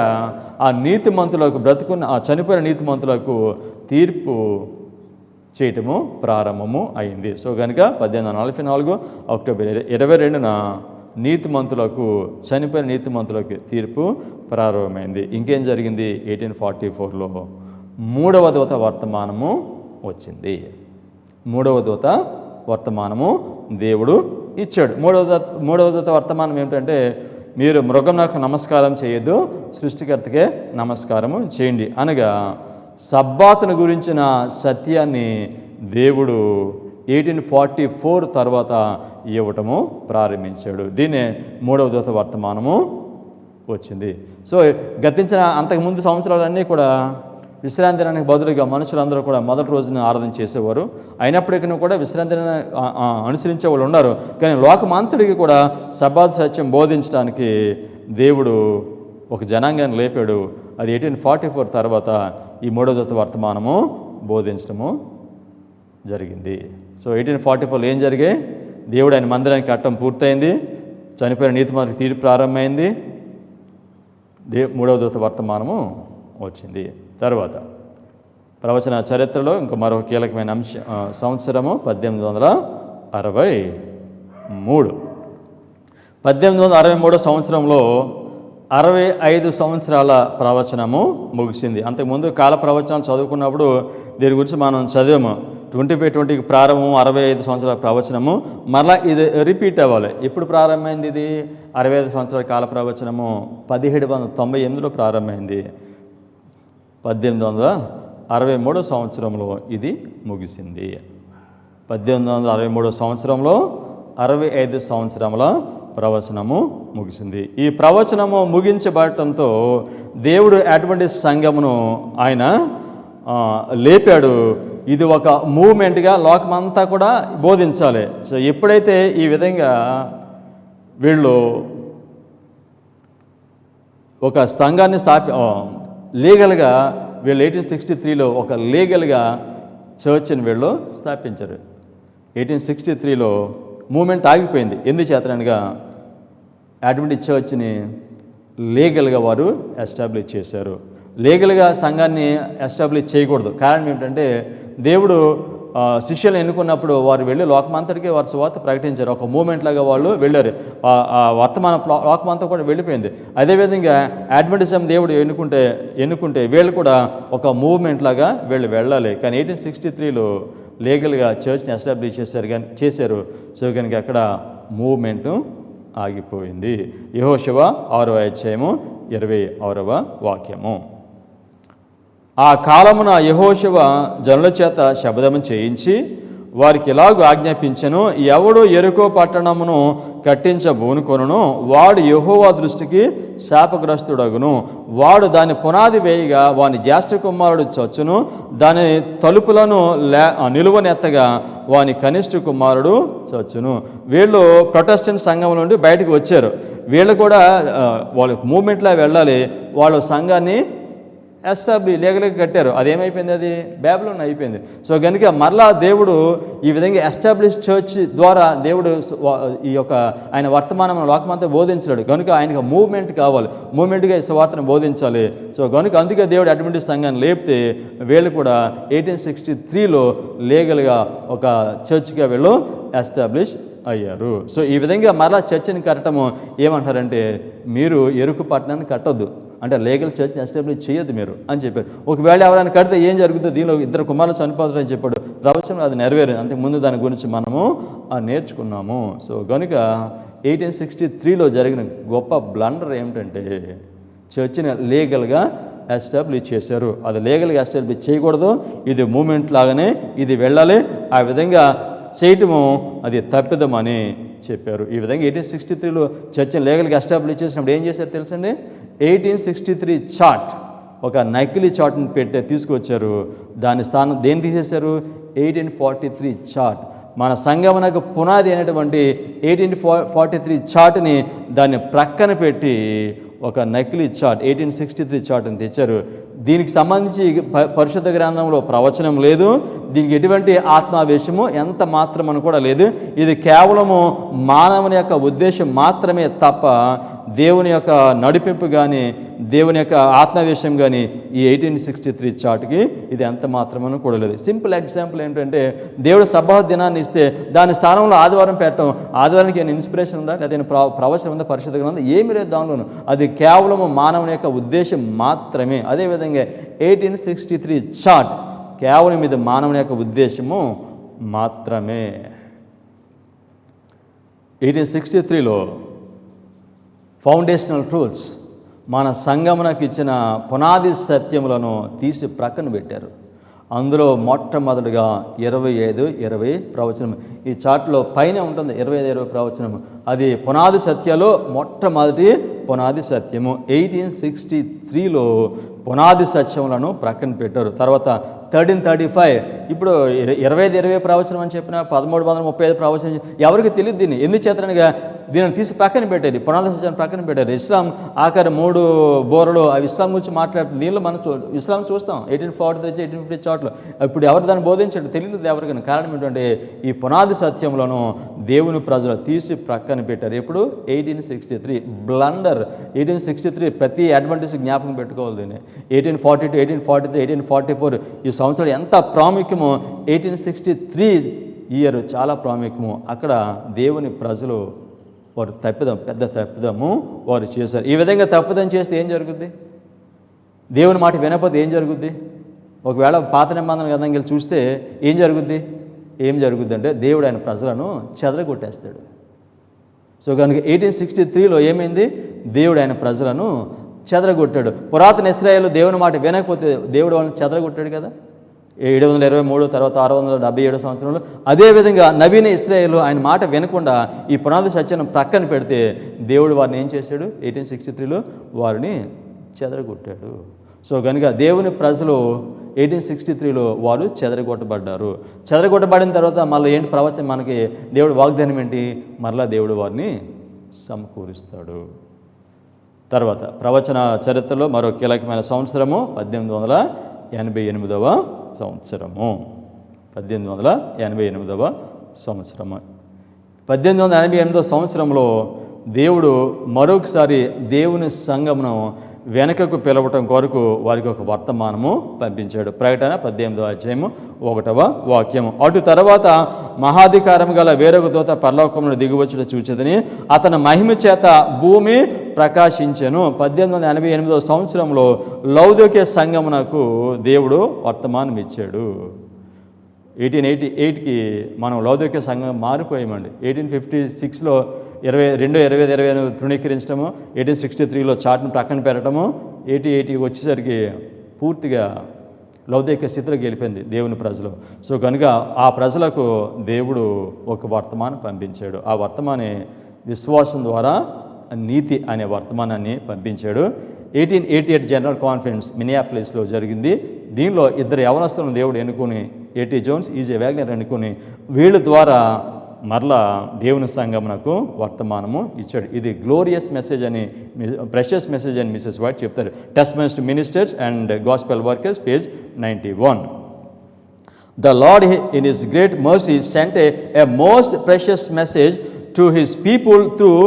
ఆ నీతిమంతులకు, బ్రతుకున్న ఆ చనిపోయిన నీతిమంతులకు తీర్పు చేయటము ప్రారంభము అయింది. సో కనుక 1844 అక్టోబర్ 22న నీతిమంతులకు, చనిపోయిన నీతిమంతులకు తీర్పు ప్రారంభమైంది. ఇంకేం జరిగింది? 1844లో 3వ దూత వర్తమానము వచ్చింది. 3వ దూత వర్తమానము దేవుడు ఇచ్చాడు. మూడవ దూత వర్తమానం ఏమిటంటే మీరు మృగమునకు నమస్కారం చేయొద్దు, సృష్టికర్తకే నమస్కారము చేయండి అనగా సబ్బాతును గురించిన సత్యాన్ని దేవుడు 1844 తర్వాత ఇవ్వటము ప్రారంభించాడు. దీన్నే 3వ దూత వర్తమానము వచ్చింది. సో గతించిన అంతకుముందు సంవత్సరాలన్నీ కూడా విశ్రాంతి దినానికి బదులుగా మనుషులందరూ కూడా మొదటి రోజున ఆరాధన చేసేవారు. అయినప్పటికీ కూడా విశ్రాంతి దినాన్ని అనుసరించే వాళ్ళు ఉన్నారు. కానీ లోకమంతటికి కూడా సబ్బాతు సత్యం బోధించడానికి దేవుడు ఒక జనాంగాన్ని లేపాడు. అది 1844 తర్వాత ఈ 3వ దూత వర్తమానము బోధించడము జరిగింది. సో 1844లో ఏం జరిగాయి? దేవుడు ఆయన మందిరానికి కట్టడం పూర్తయింది. చనిపోయిన నీతిమంతులకు తీర్పు ప్రారంభమైంది. 3వ దూత వర్తమానము వచ్చింది. తర్వాత ప్రవచన చరిత్రలో ఇంకో మరొక కీలకమైన సంవత్సరము 1863. 1863 సంవత్సరంలో 65 సంవత్సరాల ప్రవచనము ముగిసింది. అంతకుముందు కాల ప్రవచనాలు చదువుకున్నప్పుడు దీని గురించి మనం చదివాము. 2020కి ప్రారంభము 65 సంవత్సరాల ప్రవచనము. మరలా ఇది రిపీట్ అవ్వాలి. ఎప్పుడు ప్రారంభమైంది? ఇది 65 సంవత్సరాల కాల ప్రవచనము 1798లో ప్రారంభమైంది. 1863 సంవత్సరంలో ఇది ముగిసింది. 1863 సంవత్సరంలో 65 సంవత్సరముల ప్రవచనము ముగిసింది. ఈ ప్రవచనము ముగించబడటంతో దేవుడు అడ్వెంటిస్ట్ సంఘమును ఆయన లేపాడు. ఇది ఒక మూవ్మెంట్గా లోకమంతా కూడా బోధించాలి. సో ఎప్పుడైతే ఈ విధంగా వీళ్ళు ఒక సంఘాన్ని లీగల్గా వీళ్ళు 1863లో ఒక లీగల్గా చర్చ్ని వీళ్ళు స్థాపించారు. 1863లో మూమెంట్ ఆగిపోయింది. ఎందుచేతనగా అడ్వెంటిస్ట్ చర్చ్ని లీగల్గా వారు ఎస్టాబ్లిష్ చేశారు. లీగల్గా సంఘాన్ని ఎస్టాబ్లిష్ చేయకూడదు. కారణం ఏమిటంటే దేవుడు శిష్యులను ఎన్నుకున్నప్పుడు వారు వెళ్ళి లోకమంతటికి వారి సువార్త ప్రకటించారు. ఒక మూమెంట్ లాగా వాళ్ళు వెళ్ళారు. వర్తమాన లోకమంతా కూడా వెళ్ళిపోయింది. అదేవిధంగా అడ్వెంటిజం దేవుడు ఎన్నుకుంటే వీళ్ళు కూడా ఒక మూవ్మెంట్ లాగా వీళ్ళు వెళ్ళాలి. కానీ 1863లో లీగల్గా చర్చ్ని ఎస్టాబ్లిష్ చేశారు. సో కనుక అక్కడ మూవ్మెంటు ఆగిపోయింది. యెహోషువ 6వ అధ్యాయము 26వ వాక్యము. ఆ కాలమున యెహోషువ జనుల చేత శపథము చేయించి వారికి ఇలాగూ ఆజ్ఞాపించెను, ఎవడు యెరికో పట్టణమును కట్టించబూనుకొనును వాడు యెహోవా దృష్టికి శాపగ్రస్తుడగును. వాడు దాని పునాది వేయగా వాని జ్యేష్ఠ కుమారుడు చచ్చును. దాని తలుపులను నిలువనెత్తగా వాని కనిష్ఠ కుమారుడు చచ్చును. వీళ్ళు ప్రొటెస్టెంట్ సంఘం నుండి బయటకు వచ్చారు. వీళ్ళు కూడా వాళ్ళ మూమెంట్లో వెళ్ళాలి. వాళ్ళు సంఘాన్ని లీగల్గా కట్టారు. అదేమైపోయింది? అది బైబిలోన్ అయిపోయింది. సో కనుక మరలా దేవుడు ఈ విధంగా ఎస్టాబ్లిష్ చర్చ్ ద్వారా దేవుడు ఈ యొక్క ఆయన వర్తమానం లోకమంతా బోధించాడు. కనుక ఆయనకు మూవ్మెంట్ కావాలి. మూవ్మెంట్గా ఈ సువార్తను బోధించాలి. సో కనుక అందుకే దేవుడు అడ్వెంటిస్ట్ సంఘాన్ని లేపితే వీళ్ళు కూడా 1863లో లీగల్గా ఒక చర్చ్గా వీళ్ళు ఎస్టాబ్లిష్ అయ్యారు. సో ఈ విధంగా మరలా చర్చిని కట్టడము ఏమంటారంటే, మీరు ఎరుకు పట్టణాన్ని కట్టొద్దు, అంటే లీగల్ చర్చ్ని ఎస్టాబ్లిష్ చేయొద్దు మీరు అని చెప్పారు. ఒకవేళ ఎవరైనా కడితే ఏం జరుగుతుందో, దీనిలో 2 కుమారులు చనిపోతారని చెప్పాడు ప్రవచనం, అది నెరవేరు. అంతకుముందు దాని గురించి మనము నేర్చుకున్నాము. సో కనుక 1863లో జరిగిన గొప్ప బ్లండర్ ఏమిటంటే, చర్చిని లీగల్గా ఎస్టాబ్లిష్ చేశారు. అది లీగల్గా ఎస్టాబ్లిష్ చేయకూడదు, ఇది మూమెంట్ లాగానే ఇది వెళ్ళాలి, ఆ విధంగా చేయటము అది తప్పిదమని చెప్పారు. ఈ విధంగా 1863లో చర్చిని లీగల్గా ఎస్టాబ్లిష్ చేసినప్పుడు ఏం చేశారు తెలుసండి, 1863 చార్ట్, ఒక నకిలీ చార్ట్ని తీసుకొచ్చారు. దాని స్థానం దేన్ని తీసేశారు, 1843 చార్ట్. మన సంగమనకు పునాది అయినటువంటి 1843 చార్ట్ని దాన్ని ప్రక్కన పెట్టి ఒక నకిలీ చార్ట్ 1863 చార్ట్ని తెచ్చారు. దీనికి సంబంధించి పరిశుద్ధ గ్రంథంలో ప్రవచనం లేదు, దీనికి ఎటువంటి ఆత్మావేశము ఎంత మాత్రమని కూడా లేదు. ఇది కేవలము మానవుని యొక్క ఉద్దేశం మాత్రమే తప్ప దేవుని యొక్క నడిపింపు కానీ దేవుని యొక్క ఆత్మావేశం కానీ ఈ 1863 చార్ట్కి ఇది ఎంత మాత్రమని కూడా లేదు. సింపుల్ ఎగ్జాంపుల్ ఏంటంటే, దేవుడు సబ్బాత్ దినాన్ని ఇస్తే దాని స్థానంలో ఆదివారం పెట్టడం, ఆదివారానికి ఏమైనా ఇన్స్పిరేషన్ ఉందా, లేదా ప్రవచనం ఉందా, పరిశుద్ధ గ్రంథం ఏమీ లేదు దానిలోను. అది కేవలము మానవుని యొక్క ఉద్దేశం మాత్రమే. అదేవిధంగా 1863 చార్ట్ కేవలం ఇది మానవుని యొక్క ఉద్దేశము మాత్రమే. 1863లో ఫౌండేషనల్ ట్రూత్స్, మన సంగమునకు ఇచ్చిన పునాది సత్యములను తీసి ప్రక్కన పెట్టారు. అందులో మొట్టమొదటిగా 25-20 ప్రవచనం. ఈ చార్ట్లో పైన ఉంటుంది 25-20 ప్రవచనం. అది పునాది సత్యాలు మొట్టమొదటి పునాది సత్యము. 1863లో పునాది సత్యములను ప్రక్కన పెట్టారు. తర్వాత 1335 ఇప్పుడు 25-20 ప్రవచనం అని చెప్పిన 1335 ప్రవచనం ఎవరికి తెలియదు. దీన్ని ఎందుకు చేతనగా దీనిని తీసి ప్రక్కన పెట్టారు, పునాది సత్యాన్ని ప్రక్కన పెట్టారు. ఇస్లాం ఆఖరి 3 బోరలు అవి ఇస్లాం గురించి మాట్లాడుతుంది. దీనిలో మనం ఇస్లాం చూస్తాం 1843 1850 చార్ట్లో. ఇప్పుడు ఎవరు దాన్ని బోధించాడు తెలియదు ఎవరికైనా. కారణం ఏంటంటే ఈ పునాది సత్యములను దేవుని ప్రజలు తీసి ప్రక్కన పెట్టారు. ఎప్పుడు 1863 బ్లండర్. 1863 ప్రతి అడ్వాంటేజ్ జ్ఞాపకం పెట్టుకోవాలి. దీన్ని 1842 1843 1844 ఈ సంవత్సరాలు ఎంత ప్రాముఖ్యమో 1863 ఇయర్ చాలా ప్రాముఖ్యము. అక్కడ దేవుని ప్రజలు వారు పెద్ద తప్పిదము వారు చేశారు. ఈ విధంగా తప్పిదం చేస్తే ఏం జరుగుద్ది, దేవుని మాట వినకపోతే ఏం జరుగుద్ది, ఒకవేళ పాత నిబంధన గ్రంథం చూస్తే ఏం జరుగుద్ది అంటే దేవుడు ఆయన ప్రజలను చెదరగొట్టేస్తాడు. సో కనుక 1863లో ఏమైంది, దేవుడు ఆయన ప్రజలను చెదరగొట్టాడు. పురాతన ఇశ్రాయేలు దేవుని మాట వినకపోతే దేవుడు వాళ్ళని చెదరగొట్టాడు కదా 723, తర్వాత 677 సంవత్సరంలో. అదేవిధంగా నవీన ఇశ్రాయేలు ఆయన మాట వినకుండా ఈ పునాది సత్యాన్ని ప్రక్కన పెడితే దేవుడు వారిని ఏం చేశాడు, 1863లో వారిని చెదరగొట్టాడు. సో కనుక దేవుని ప్రజలు 1863లో వారు చెదరగొట్టబడ్డారు. చెదరగొట్టబడిన తర్వాత మళ్ళీ ఏంటి ప్రవచనం, మనకి దేవుడు వాగ్దానం ఏంటి, మరలా దేవుడు వారిని సమకూరుస్తాడు. తర్వాత ప్రవచన చరిత్రలో మరో కీలకమైన సంవత్సరము 1888వ సంవత్సరము. 1888వ సంవత్సరము. 1888వ సంవత్సరంలో దేవుడు మరొకసారి దేవుని సంఘమును వెనకకు పిలవటం కొరకు వారికి ఒక వర్తమానము పంపించాడు. ప్రకటన 18వ అధ్యాయము 1వ వాక్యము. అటు తర్వాత మహాధికారం గల వేరొక దూత పరలోకమును దిగివచ్చుట చూచెదని, అతని మహిమ చేత భూమి ప్రకాశించెను. 1888వ సంవత్సరంలో లౌదోక్య సంఘమునకు దేవుడు వర్తమానం ఇచ్చాడు. 1888కి మనం లౌదోక్య సంఘం మారిపోయామండి. 1856లో 20 తృణీకరించడము, 1863లో చార్ట్ను ప్రక్కన పెట్టడము, 1880 వచ్చేసరికి పూర్తిగా లౌదోక్య స్థితిలోకి వెళ్ళిపోయింది దేవుని ప్రజలు. సో కనుక ఆ ప్రజలకు దేవుడు ఒక వర్తమానం పంపించాడు. ఆ వర్తమానే విశ్వాసం ద్వారా నీతి అనే వర్తమానాన్ని పంపించాడు. 1888 జనరల్ కాన్ఫరెన్స్ మినియాపోలిస్లో జరిగింది. దీనిలో 2 యవనస్తులను దేవుడు ఎన్నుకొని, A.T. Jones, E.J. వ్యాగ్నర్ ఎన్నుకొని వీళ్ళ ద్వారా మరలా దేవుని సంఘమునకు వర్తమానము ఇచ్చాడు. ఇది గ్లోరియస్ మెసేజ్ అని, ప్రెషియస్ మెసేజ్ అని మిసెస్ వైట్ చెప్తారు. Testimonies to ministers and gospel workers, page 91. The Lord in His great mercy sent a most precious message to His people through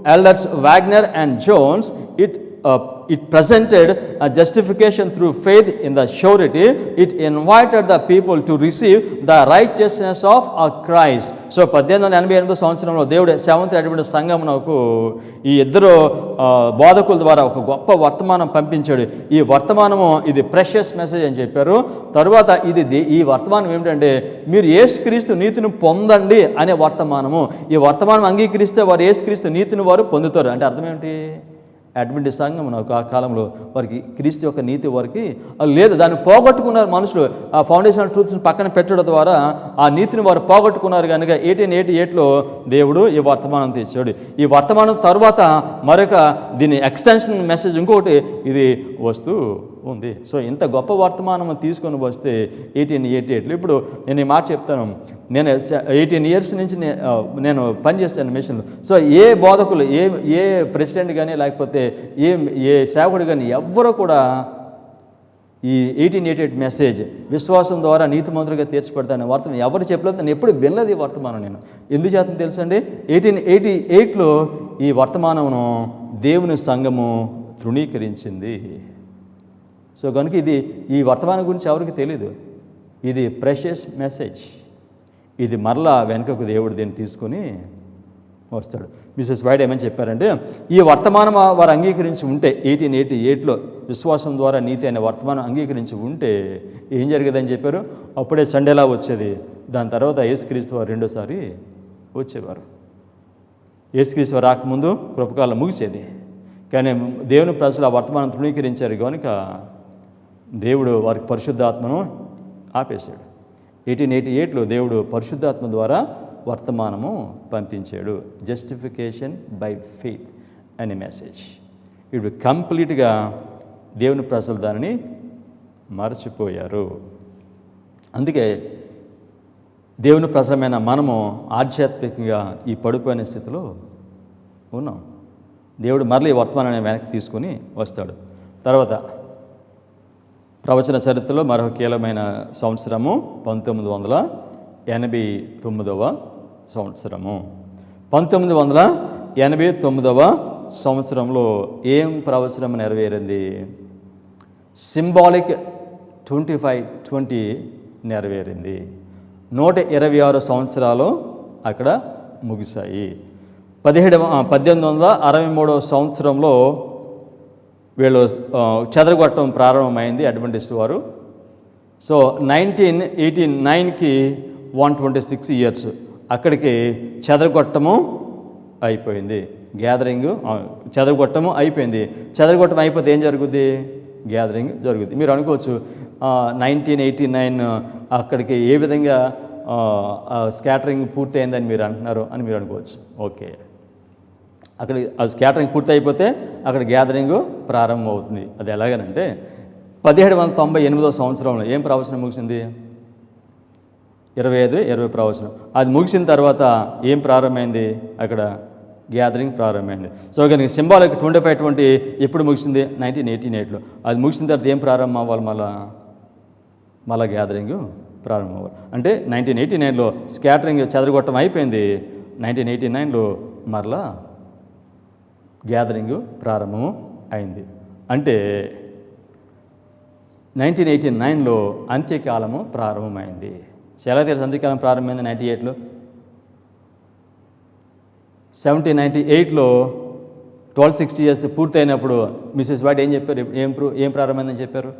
elders Wagner and Jones. It it presented a justification through faith in the surety. It invited the people to receive the righteousness of Christ. So 1888 సంవత్సరంలో దేవుడు seventh Adventist సంఘమునకు ఈ ఇద్దరు బోధకుల ద్వారా ఒక గొప్ప వర్తమానం పంపించాడు. ఈ వర్తమానము ఇది ప్రెషియస్ మెసేజ్ అని చెప్పారు. తరువాత ఈ వర్తమానం ఏమిటంటే మీరు యేసుక్రీస్తు నీతిని పొందండి అనే వర్తమానము. ఈ వర్తమానం అంగీకరిస్తే వారు యేసుక్రీస్తు నీతిని వారు పొందుతారు. అంటే అర్థం ఏమిటి? అడ్వెంటిస్ట్ సంఘం నాకు ఆ కాలంలో వారికి క్రీస్తు యొక్క నీతి వారికి లేదు, దాన్ని పోగొట్టుకున్నారు మనుషులు. ఆ ఫౌండేషనల్ ట్రూత్స్ని పక్కన పెట్టడం ద్వారా ఆ నీతిని వారు పోగొట్టుకున్నారు. కనుక 1888లో దేవుడు ఈ వర్తమానం తెచ్చాడు. ఈ వర్తమానం తర్వాత మరొక దీని ఎక్స్టెన్షన్ మెసేజ్ ఇంకొకటి ఇది వస్తూ ఉంది. సో ఇంత గొప్ప వర్తమానం తీసుకొని వస్తే 1888లో ఇప్పుడు నేను ఈ మాట చెప్తాను. నేను 18 ఇయర్స్ నుంచి నేను పనిచేస్తాను మిషన్లో. సో ఏ బోధకులు ఏ ప్రెసిడెంట్ కానీ లేకపోతే ఏ సేవకుడు కానీ ఎవ్వరూ కూడా ఈ 1888 మెసేజ్ విశ్వాసం ద్వారా నీతిమంతులుగా తీర్చిపెడతాను వర్తమానం ఎవరు చెప్పలేదు. నేను ఎప్పుడు వినలేదు ఈ వర్తమానం. నేను ఎందుకు చేత తెలుసండి, 1888లో ఈ వర్తమానమును దేవుని సంఘము తృణీకరించింది. సో కనుక ఈ వర్తమానం గురించి ఎవరికి తెలీదు. ఇది ప్రెషియస్ మెసేజ్. ఇది మరలా వెనుకకు దేవుడు దీన్ని తీసుకొని వస్తాడు. మిసెస్ వైడ్ ఏమని చెప్పారంటే ఈ వర్తమానం వారు అంగీకరించి ఉంటే 1888లో విశ్వాసం ద్వారా నీతి అనే వర్తమానం అంగీకరించి ఉంటే ఏం జరిగేదని చెప్పారు. అప్పుడే సండేలా వచ్చేది. దాని తర్వాత యేసుక్రీస్తు వారు రెండోసారి వచ్చేవారు. యేసుక్రీస్తు వారు రాకముందు కృపకాలం ముగిసేది. కానీ దేవుని ప్రజలు ఆ వర్తమానం తృణీకరించారు కనుక దేవుడు వారికి పరిశుద్ధాత్మను ఆపేశాడు. 1888లో దేవుడు పరిశుద్ధాత్మ ద్వారా వర్తమానము పంపించాడు. జస్టిఫికేషన్ బై ఫెయిత్ అనే మెసేజ్. ఇప్పుడు కంప్లీట్గా దేవుని ప్రజలు దానిని మరచిపోయారు. అందుకే దేవుని ప్రజలమైన మనము ఆధ్యాత్మికంగా ఈ పడిపోయిన స్థితిలో ఉన్నాం. దేవుడు మరలి వర్తమానాన్ని వెనక్కి తీసుకొని వస్తాడు. తర్వాత ప్రవచన చరిత్రలో మరొక కీలకమైన సంవత్సరము 1989 సంవత్సరము. 1989 సంవత్సరంలో ఏం ప్రవచనం నెరవేరింది? సింబాలిక్ 2520 నెరవేరింది. 126 సంవత్సరాలు అక్కడ ముగిశాయి. 1863 సంవత్సరంలో వీళ్ళు చెదరగొట్టడం ప్రారంభమైంది అడ్వెంటిస్ట్ వారు. సో 1989కి 126 ఇయర్స్ అక్కడికి చెదరగొట్టము అయిపోయింది. గ్యాదరింగ్ చెదరగొట్టము అయిపోయింది. చెదరగొట్టం అయిపోతే ఏం జరుగుద్ది? గ్యాదరింగ్ జరుగుద్ది. మీరు అనుకోవచ్చు 1989 అక్కడికి ఏ విధంగా స్కాటరింగ్ పూర్తయిందని మీరు అంటున్నారు అని మీరు అనుకోవచ్చు. ఓకే, అక్కడ స్కాటరింగ్ పూర్తి అయిపోతే అక్కడ గ్యాదరింగ్ ప్రారంభం అవుతుంది. అది ఎలాగనంటే 1798 సంవత్సరంలో ఏం ప్రవచనం ముగిసింది? 25 ప్రవచనం. అది ముగిసిన తర్వాత ఏం ప్రారంభమైంది? అక్కడ గ్యాదరింగ్ ప్రారంభమైంది. సో కనుక సింబాలిక్ 2520 ఎప్పుడు ముగిసింది? 1988లో. అది ముగిసిన తర్వాత ఏం ప్రారంభం అవ్వాలి? మళ్ళా గ్యాదరింగ్ ప్రారంభం అవ్వాలి. అంటే 1989లో స్కాటరింగ్ చెదరగొట్టం అయిపోయింది. 1989లో మరలా గ్యాదరింగ్ ప్రారంభము అయింది. అంటే 1989లో అంత్యకాలము ప్రారంభమైంది. చాలా తెలుసు అంత్యకాలం ప్రారంభమైంది 98లో. 1798లో 1260 years పూర్తయినప్పుడు మిసెస్ వైట్ ఏం చెప్పారు? ఏం ప్రారంభమైందని చెప్పారు?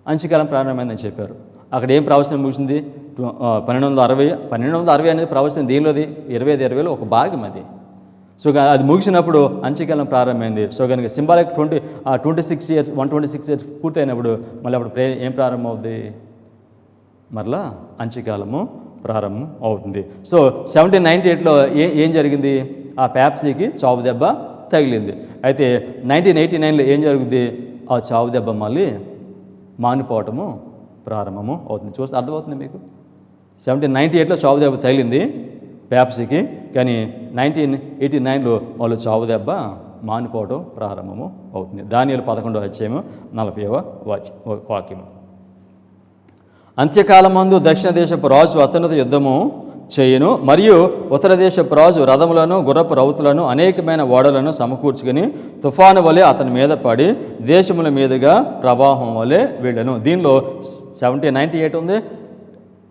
అంత్యకాలం ప్రారంభమైందని చెప్పారు. అక్కడ ఏం ప్రవచనం ముగిసింది? 1260 అనేది ప్రవచనం దేనిలోది? 25 ఒక భాగం అది. సో అది ముగిసినప్పుడు అంత్యకాలం ప్రారంభమైంది. సో కనుక సింబాలిక్ 126 years పూర్తయినప్పుడు మళ్ళీ అప్పుడు ఏం ప్రారంభం అవుతుంది? మరలా అంత్యకాలము ప్రారంభం అవుతుంది. సో 1798లో ఏం జరిగింది? ఆ ప్యాప్సీకి చావు దెబ్బ తగిలింది. అయితే 1989లో ఏం జరుగుద్ది? ఆ చావు దెబ్బ మళ్ళీ మానిపోవటము ప్రారంభము అవుతుంది. చూస్తే అర్థమవుతుంది మీకు. 1798లో చావు దెబ్బ తగిలింది ప్యాప్సీకి, కానీ 1989లో వాళ్ళు చావు దెబ్బ మానిపోవటం ప్రారంభము అవుతుంది. దానియేలు 11వ అధ్యాయము 40వ వాక్యము. అంత్యకాలమందు దక్షిణ దేశపు రాజు అత్యున్నత యుద్ధము చేయును. మరియు ఉత్తర దేశపు రాజు రథములను గుర్రపు రౌతులను అనేకమైన ఓడలను సమకూర్చుకుని తుఫాను వలె అతని మీద పడి దేశముల మీదుగా ప్రవాహం వలె వెళ్ళను. దీనిలో 1798 ఉంది,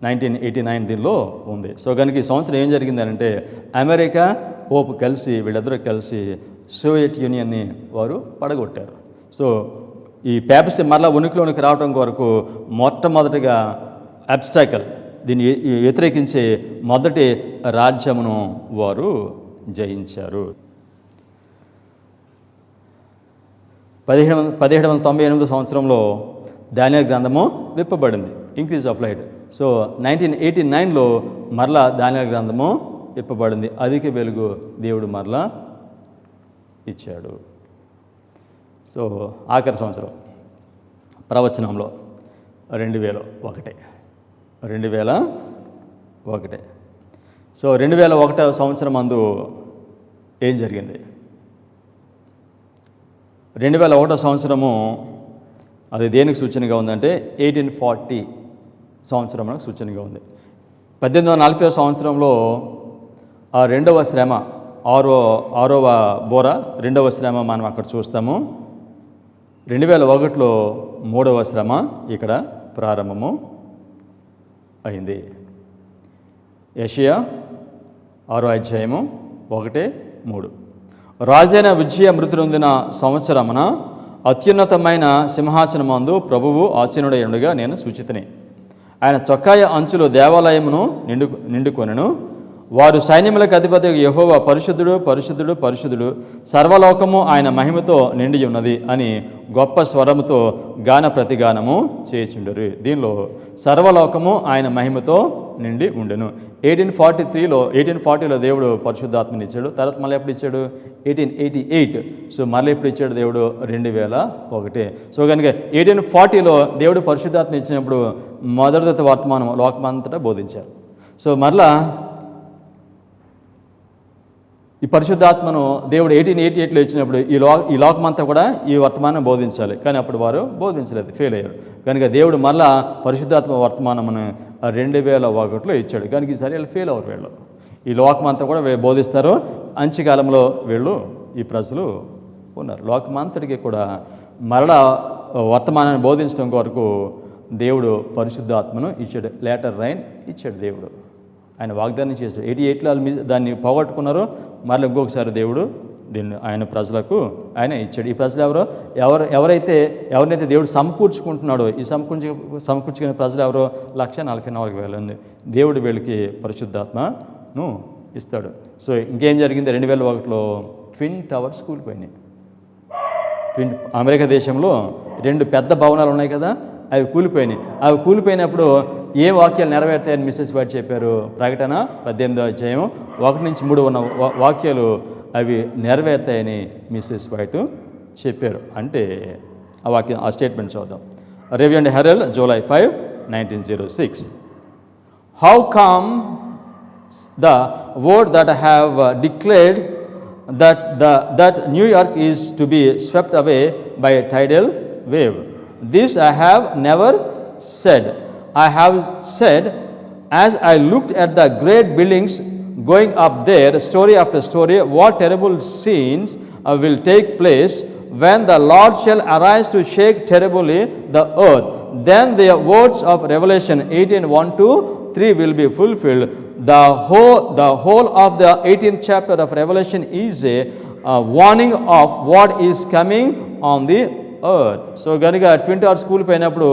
1989 దీనిలో ఉంది. సో కనుక ఈ సంవత్సరం ఏం జరిగిందంటే అమెరికా పోపు కలిసి వీళ్ళిద్దరూ కలిసి సోవియట్ యూనియన్ని వారు పడగొట్టారు. సో ఈ పేపసీ మరలా ఉనికిలోనికి రావడం కొరకు మొట్టమొదటిగా అబ్స్టాకల్ దీన్ని వ్యతిరేకించే మొదటి రాజ్యమును వారు జయించారు. 1798 సంవత్సరంలో దానియేలు గ్రంథము విప్పబడింది, ఇంక్రీజ్ ఆఫ్ లైట్. సో 1989లో మరలా దానియేలు గ్రంథము విప్పబడింది, అధిక వెలుగు దేవుడు మరలా ఇచ్చాడు. సో ఆఖరి సంవత్సరం ప్రవచనంలో 2001. సో 2001 సంవత్సరం అందు ఏం జరిగింది? 2001 సంవత్సరము అది దేనికి సూచనగా ఉందంటే 1840 సంవత్సరంలో సూచనగా ఉంది. 1840 సంవత్సరంలో ఆ రెండవ శ్రమ, ఆరవ బోర రెండవ శ్రమ మనం అక్కడ చూస్తాము. 2001లో మూడవ శ్రమ ఇక్కడ ప్రారంభము అయింది. యెషయా 6:1-3. రాజైన ఉజ్జియ మృతి నొందిన సంవత్సరమున అత్యున్నతమైన సింహాసనమందు ప్రభువు ఆసీనుడై ఉండగా నేను సూచితిని. ఆయన చొక్కాయ అంచులు దేవాలయమును నిండుకొనెను. వారు సైన్యములకు అధిపతి యెహోవా పరిశుద్ధుడు పరిశుద్ధుడు పరిశుద్ధుడు, సర్వలోకము ఆయన మహిమతో నిండి ఉన్నది అని గొప్ప స్వరముతో గాన ప్రతిగానము చేయుచుండరు. దీనిలో సర్వలోకము ఆయన మహిమతో నిండి ఉండెను. 1840లో దేవుడు పరిశుద్ధాత్మని ఇచ్చాడు. తర్వాత మళ్ళీ ఎప్పుడు ఇచ్చాడు? 1888. సో మళ్ళీ ఎప్పుడు ఇచ్చాడు దేవుడు? 2001. సో కనుక 1840లో దేవుడు పరిశుద్ధాత్మ ఇచ్చినప్పుడు మొదటి వర్తమానం లోకమంతటా బోధించారు. సో మరలా ఈ పరిశుద్ధాత్మను దేవుడు 1888లో ఇచ్చినప్పుడు ఈ లోకమంతా కూడా ఈ వర్తమానం బోధించాలి, కానీ అప్పుడు వారు బోధించలేదు, ఫెయిల్ అయ్యారు. కనుక దేవుడు మళ్ళా పరిశుద్ధాత్మ వర్తమానమును 2001లో ఇచ్చాడు. కనుక ఈసారి వీళ్ళు ఫెయిల్ అవ్వరు. వీళ్ళు ఈ లోకమంతా కూడా బోధిస్తారు. అంత్యకాలంలో వీళ్ళు ఈ ప్రజలు ఉన్నారు. లోకమంతటికి కూడా మరలా వర్తమానాన్ని బోధించడం కొరకు దేవుడు పరిశుద్ధాత్మను ఇచ్చాడు. లేటర్ రైన్ ఇచ్చాడు దేవుడు. ఆయన వాగ్దానం చేశాడు. 88లో దాన్ని పోగొట్టుకున్నారు. మరలా ఇంకొకసారి దేవుడు దీన్ని ఆయన ప్రజలకు ఆయన ఇచ్చాడు. ఈ ప్రజలు ఎవరైతే దేవుడు సమకూర్చుకుంటున్నాడో, ఈ సమకూర్చుకునే ప్రజలు ఎవరో 144,000 ఉంది. దేవుడు వీళ్ళకి పరిశుద్ధాత్మను ఇస్తాడు. సో ఇంకేం జరిగింది? 2001లో ట్విన్ టవర్స్ కూలిపోయినాయి. అమెరికా దేశంలో 2 పెద్ద భవనాలు ఉన్నాయి కదా, అవి కూలిపోయినాయి. అవి కూలిపోయినప్పుడు ఏ వాక్యాలు నెరవేరుతాయని మిస్సెస్ వైట్ చెప్పారు? ప్రకటన 18:1-3 ఉన్న వాక్యాలు అవి నెరవేరుతాయని మిస్సెస్ వైట్ చెప్పారు. అంటే ఆ స్టేట్మెంట్ చూద్దాం. Review and Harold, July 5, 1906. How come the word that I have declared that New York is to be swept away by a tidal wave? This I have never said. I have said, as I looked at the great buildings going up there, story after story, what terrible scenes will take place when the Lord shall arise to shake terribly the earth. Then the words of Revelation 18:1-3 will be fulfilled. The whole of the 18th chapter of Revelation is a warning of what is coming on the earth. So కనుక twin towers కూలిపోయినప్పుడు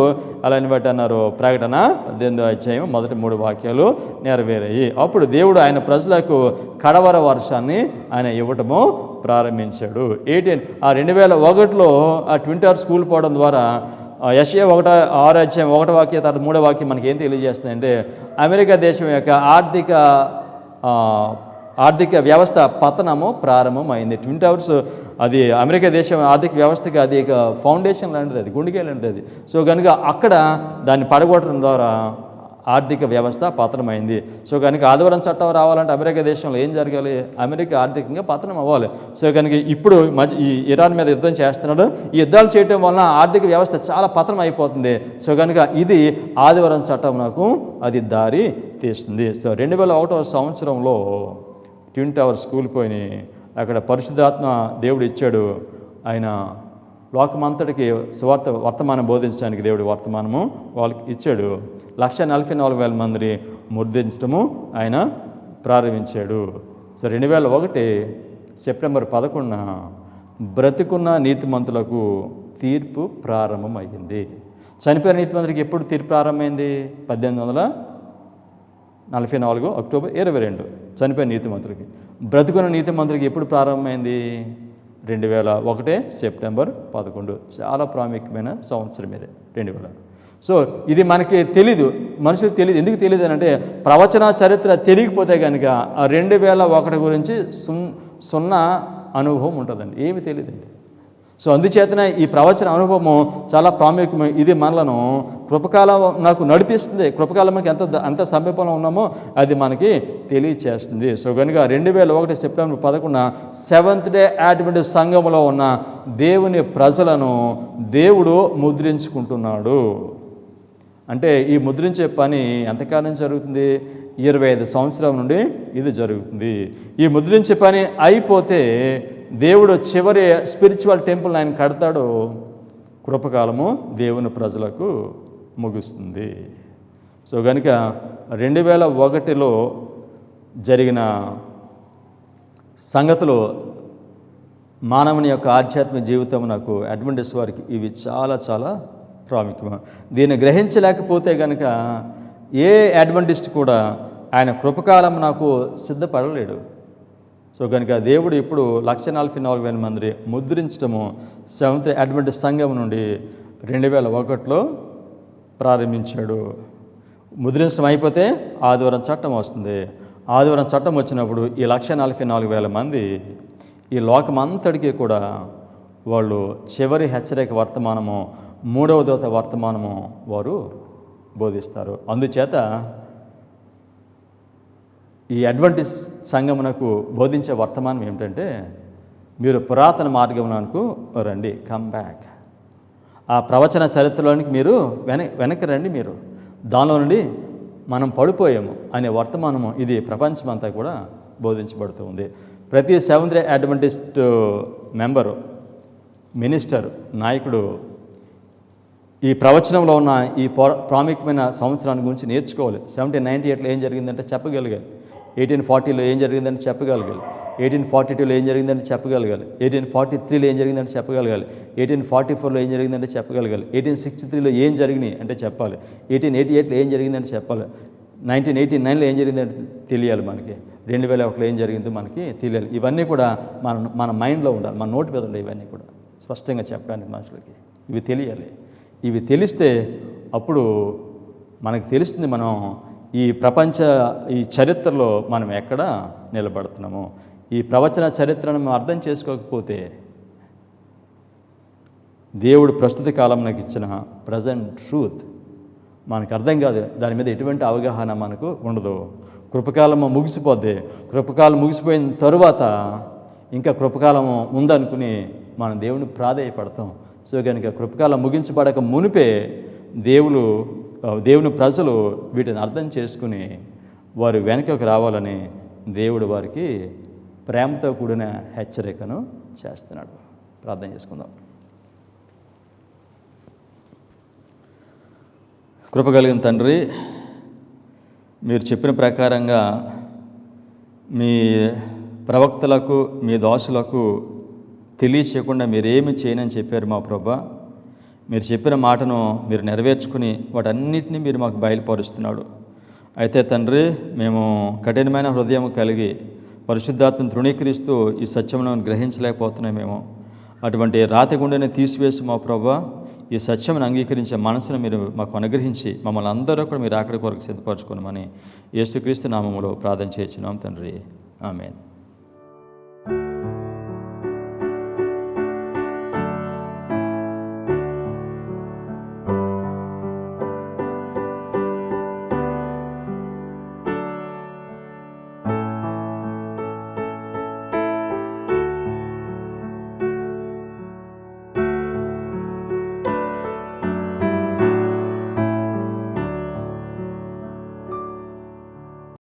అలా బట్టి అన్నారు. ప్రకటన 18:1 వాక్యాలు నెరవేరాయి. అప్పుడు దేవుడు ఆయన ప్రజలకు కడవర వర్షాన్ని ఆయన ఇవ్వటము ప్రారంభించాడు. 2001లో ఆ ట్విన్ టవర్స్ కూలిపోవడం ద్వారా యెషయా 6:1 వాక్యం తర్వాత 3 వాక్యం మనకి ఏం తెలియజేస్తుందంటే అమెరికా దేశం యొక్క ఆర్థిక వ్యవస్థ పతనము ప్రారంభమైంది. ట్విన్ టవర్స్ అది అమెరికా దేశం ఆర్థిక వ్యవస్థకి అది ఫౌండేషన్ లాంటిది, అది గుండెకాయ లాంటిది అది. సో కనుక అక్కడ దాన్ని పడగొట్టడం ద్వారా ఆర్థిక వ్యవస్థ పతనమైంది. సో కనుక ఆదివారం చట్టం రావాలంటే అమెరికా దేశంలో ఏం జరగాలి? అమెరికా ఆర్థికంగా పతనం అవ్వాలి. సో కనుక ఇప్పుడు ఈ ఇరాన్ మీద యుద్ధం చేస్తున్నాడు. ఈ యుద్ధాలు చేయడం వలన ఆర్థిక వ్యవస్థ చాలా పతనం అయిపోతుంది. సో కనుక ఇది ఆదివారం చట్టం నాకు అది దారి తీస్తుంది. సో 2001వ సంవత్సరంలో ట్విన్ టవర్స్ కూలిపోయినాయి. అక్కడ పరిశుద్ధాత్మ దేవుడు ఇచ్చాడు. ఆయన లోకమంతటికి వర్తమానం బోధించడానికి దేవుడు వర్తమానము వాళ్ళకి ఇచ్చాడు. 144,000 మందిని ముద్రించడము ఆయన ప్రారంభించాడు. సో 2001 సెప్టెంబర్ 11న బ్రతికున్న నీతిమంతులకు తీర్పు ప్రారంభమైంది. చనిపోయిన నీతిమంతులకి ఎప్పుడు తీర్పు ప్రారంభమైంది? 1844 అక్టోబర్ 22 చనిపోయిన నీతిమంతులకి. బ్రతుకున్న నీతిమంతులకి ఎప్పుడు ప్రారంభమైంది? 2001 సెప్టెంబర్ 11. చాలా ప్రాముఖ్యమైన సంవత్సరం ఇది 2000. సో ఇది మనకి తెలీదు, మనుషులకు తెలియదు. ఎందుకు తెలియదు అని అంటే ప్రవచన చరిత్ర తెలియకపోతే కనుక ఆ 2001 గురించి సున్నా అనుభవం ఉంటుందండి, ఏమి తెలియదండి. సో అందుచేతనే ఈ ప్రవచన అనుభవము చాలా ప్రాముఖ్యమే. ఇది మనలను కృపకాలం నాకు నడిపిస్తుంది. కృపకాలం మనకి ఎంత సమీపంలో ఉన్నామో అది మనకి తెలియచేస్తుంది. సో కనుక 2001 సెప్టెంబర్ 11 సెవెంత్ డే అడ్వెంటిస్ట్ సంఘంలో ఉన్న దేవుని ప్రజలను దేవుడు ముద్రించుకుంటున్నాడు. అంటే ఈ ముద్రించే పని ఎంతకాలం జరుగుతుంది? 25 సంవత్సరాల నుండి ఇది జరుగుతుంది. ఈ ముద్రించే పని అయిపోతే దేవుడు చివరి స్పిరిచువల్ టెంపుల్ ఆయన కడతాడు. కృపకాలము దేవుని ప్రజలకు ముగుస్తుంది. సో కనుక 2001లో జరిగిన సంగతులు మానవుని యొక్క ఆధ్యాత్మిక జీవితం నాకు అడ్వెంటిస్ట్ వారికి ఇవి చాలా చాలా ప్రాముఖ్యం. దీన్ని గ్రహించలేకపోతే కనుక ఏ అడ్వెంటిస్ట్ కూడా ఆయన కృపకాలం నాకు సిద్ధపడలేడు. సో కనుక దేవుడు ఇప్పుడు 144,000 మంది ముద్రించడము సెవెంత్ అడ్వెంటిస్ట్ సంఘం నుండి 2001లో ప్రారంభించాడు. ముద్రించడం అయిపోతే ఆదివారం చట్టం వస్తుంది. ఆదివారం చట్టం వచ్చినప్పుడు ఈ 144,000 మంది ఈ లోకమంతటికీ కూడా వాళ్ళు చివరి హెచ్చరిక వర్తమానము, 3వ దూత వర్తమానము వారు బోధిస్తారు. అందుచేత ఈ అడ్వెంటిస్ట్ సంఘమునకు బోధించే వర్తమానం ఏమిటంటే మీరు పురాతన మార్గమునకు రండి, కమ్ బ్యాక్. ఆ ప్రవచన చరిత్రలోనికి మీరు వెనక్కి రండి, మీరు దానిలో నుండి మనం పడిపోయాము అనే వర్తమానము ఇది ప్రపంచమంతా కూడా బోధించబడుతుంది. ప్రతి seventh day Adventist member, minister, నాయకుడు ఈ ప్రవచనంలో ఉన్న ఈ ప్రాముఖ్యమైన సంవత్సరాన్ని గురించి నేర్చుకోవాలి. 1798లో ఏం జరిగిందంటే చెప్పగలగాలి. 1840లో ఏం జరిగిందంటే చెప్పగలగాలి. 1842లో ఏం జరిగిందంటే చెప్పగలగాలి. 1843లో ఏం జరిగిందంటే చెప్పగలగాలి. 1844లో ఏం జరిగిందంటే చెప్పగలగాలి. 1863లో ఏం జరిగినాయి అంటే చెప్పాలి. 1888లో ఏం జరిగిందంటే చెప్పాలి. 1989లో ఏం జరిగిందంటే తెలియాలి మనకి. 2001లో ఏం జరిగిందో మనకి తెలియాలి. ఇవన్నీ కూడా మన మైండ్లో ఉండాలి, మన నోటి మీద ఉండాలి. ఇవన్నీ కూడా స్పష్టంగా చెప్పడానికి మనుషులకి ఇవి తెలియాలి. ఇవి తెలిస్తే అప్పుడు మనకు తెలుస్తుంది మనం ఈ చరిత్రలో మనం ఎక్కడ నిలబడుతున్నాము. ఈ ప్రవచన చరిత్రను మనం అర్థం చేసుకోకపోతే దేవుడు ప్రస్తుత కాలం నాకు ఇచ్చిన ప్రజెంట్ ట్రూత్ మనకు అర్థం కాదు. దాని మీద ఎటువంటి అవగాహన మనకు ఉండదు. కృపకాలము ముగిసిపోద్ది. కృపకాలం ముగిసిపోయిన తరువాత ఇంకా కృపకాలము ఉందనుకుని మనం దేవుని ప్రాధేయపడతాం. సో కనుక కృపకాలం ముగించబడక మునిపే దేవుని ప్రజలు వీటిని అర్థం చేసుకుని వారు వెనకకు రావాలని దేవుడు వారికి ప్రేమతో కూడిన హెచ్చరికను చేస్తున్నాడు. ప్రార్థన చేసుకుందాం. కృప కలిగిన తండ్రి, మీరు చెప్పిన ప్రకారంగా మీ ప్రవక్తలకు, మీ దాసులకు తెలియచేయకుండా మీరేమి చేయనని చెప్పారు మా ప్రభువా. మీరు చెప్పిన మాటను మీరు నెరవేర్చుకుని వాటన్నిటినీ మీరు మాకు బయలుపరుస్తున్నాడు. అయితే తండ్రి, మేము కఠినమైన హృదయం కలిగి పరిశుద్ధాత్మను తృణీకరిస్తూ ఈ సత్యమును గ్రహించలేకపోతున్నాం. మేము అటువంటి రాతి గుండెని తీసివేసి మా ప్రభువా ఈ సత్యమును అంగీకరించే మనసును మీరు మాకు అనుగ్రహించి మమ్మల్ని అందరూ కూడా మీరు అక్కడి కొరకు సిద్ధపరచుకోనమని యేసుక్రీస్తు నామములో ప్రార్థన చేయించున్నాం తండ్రి. ఆమేన్.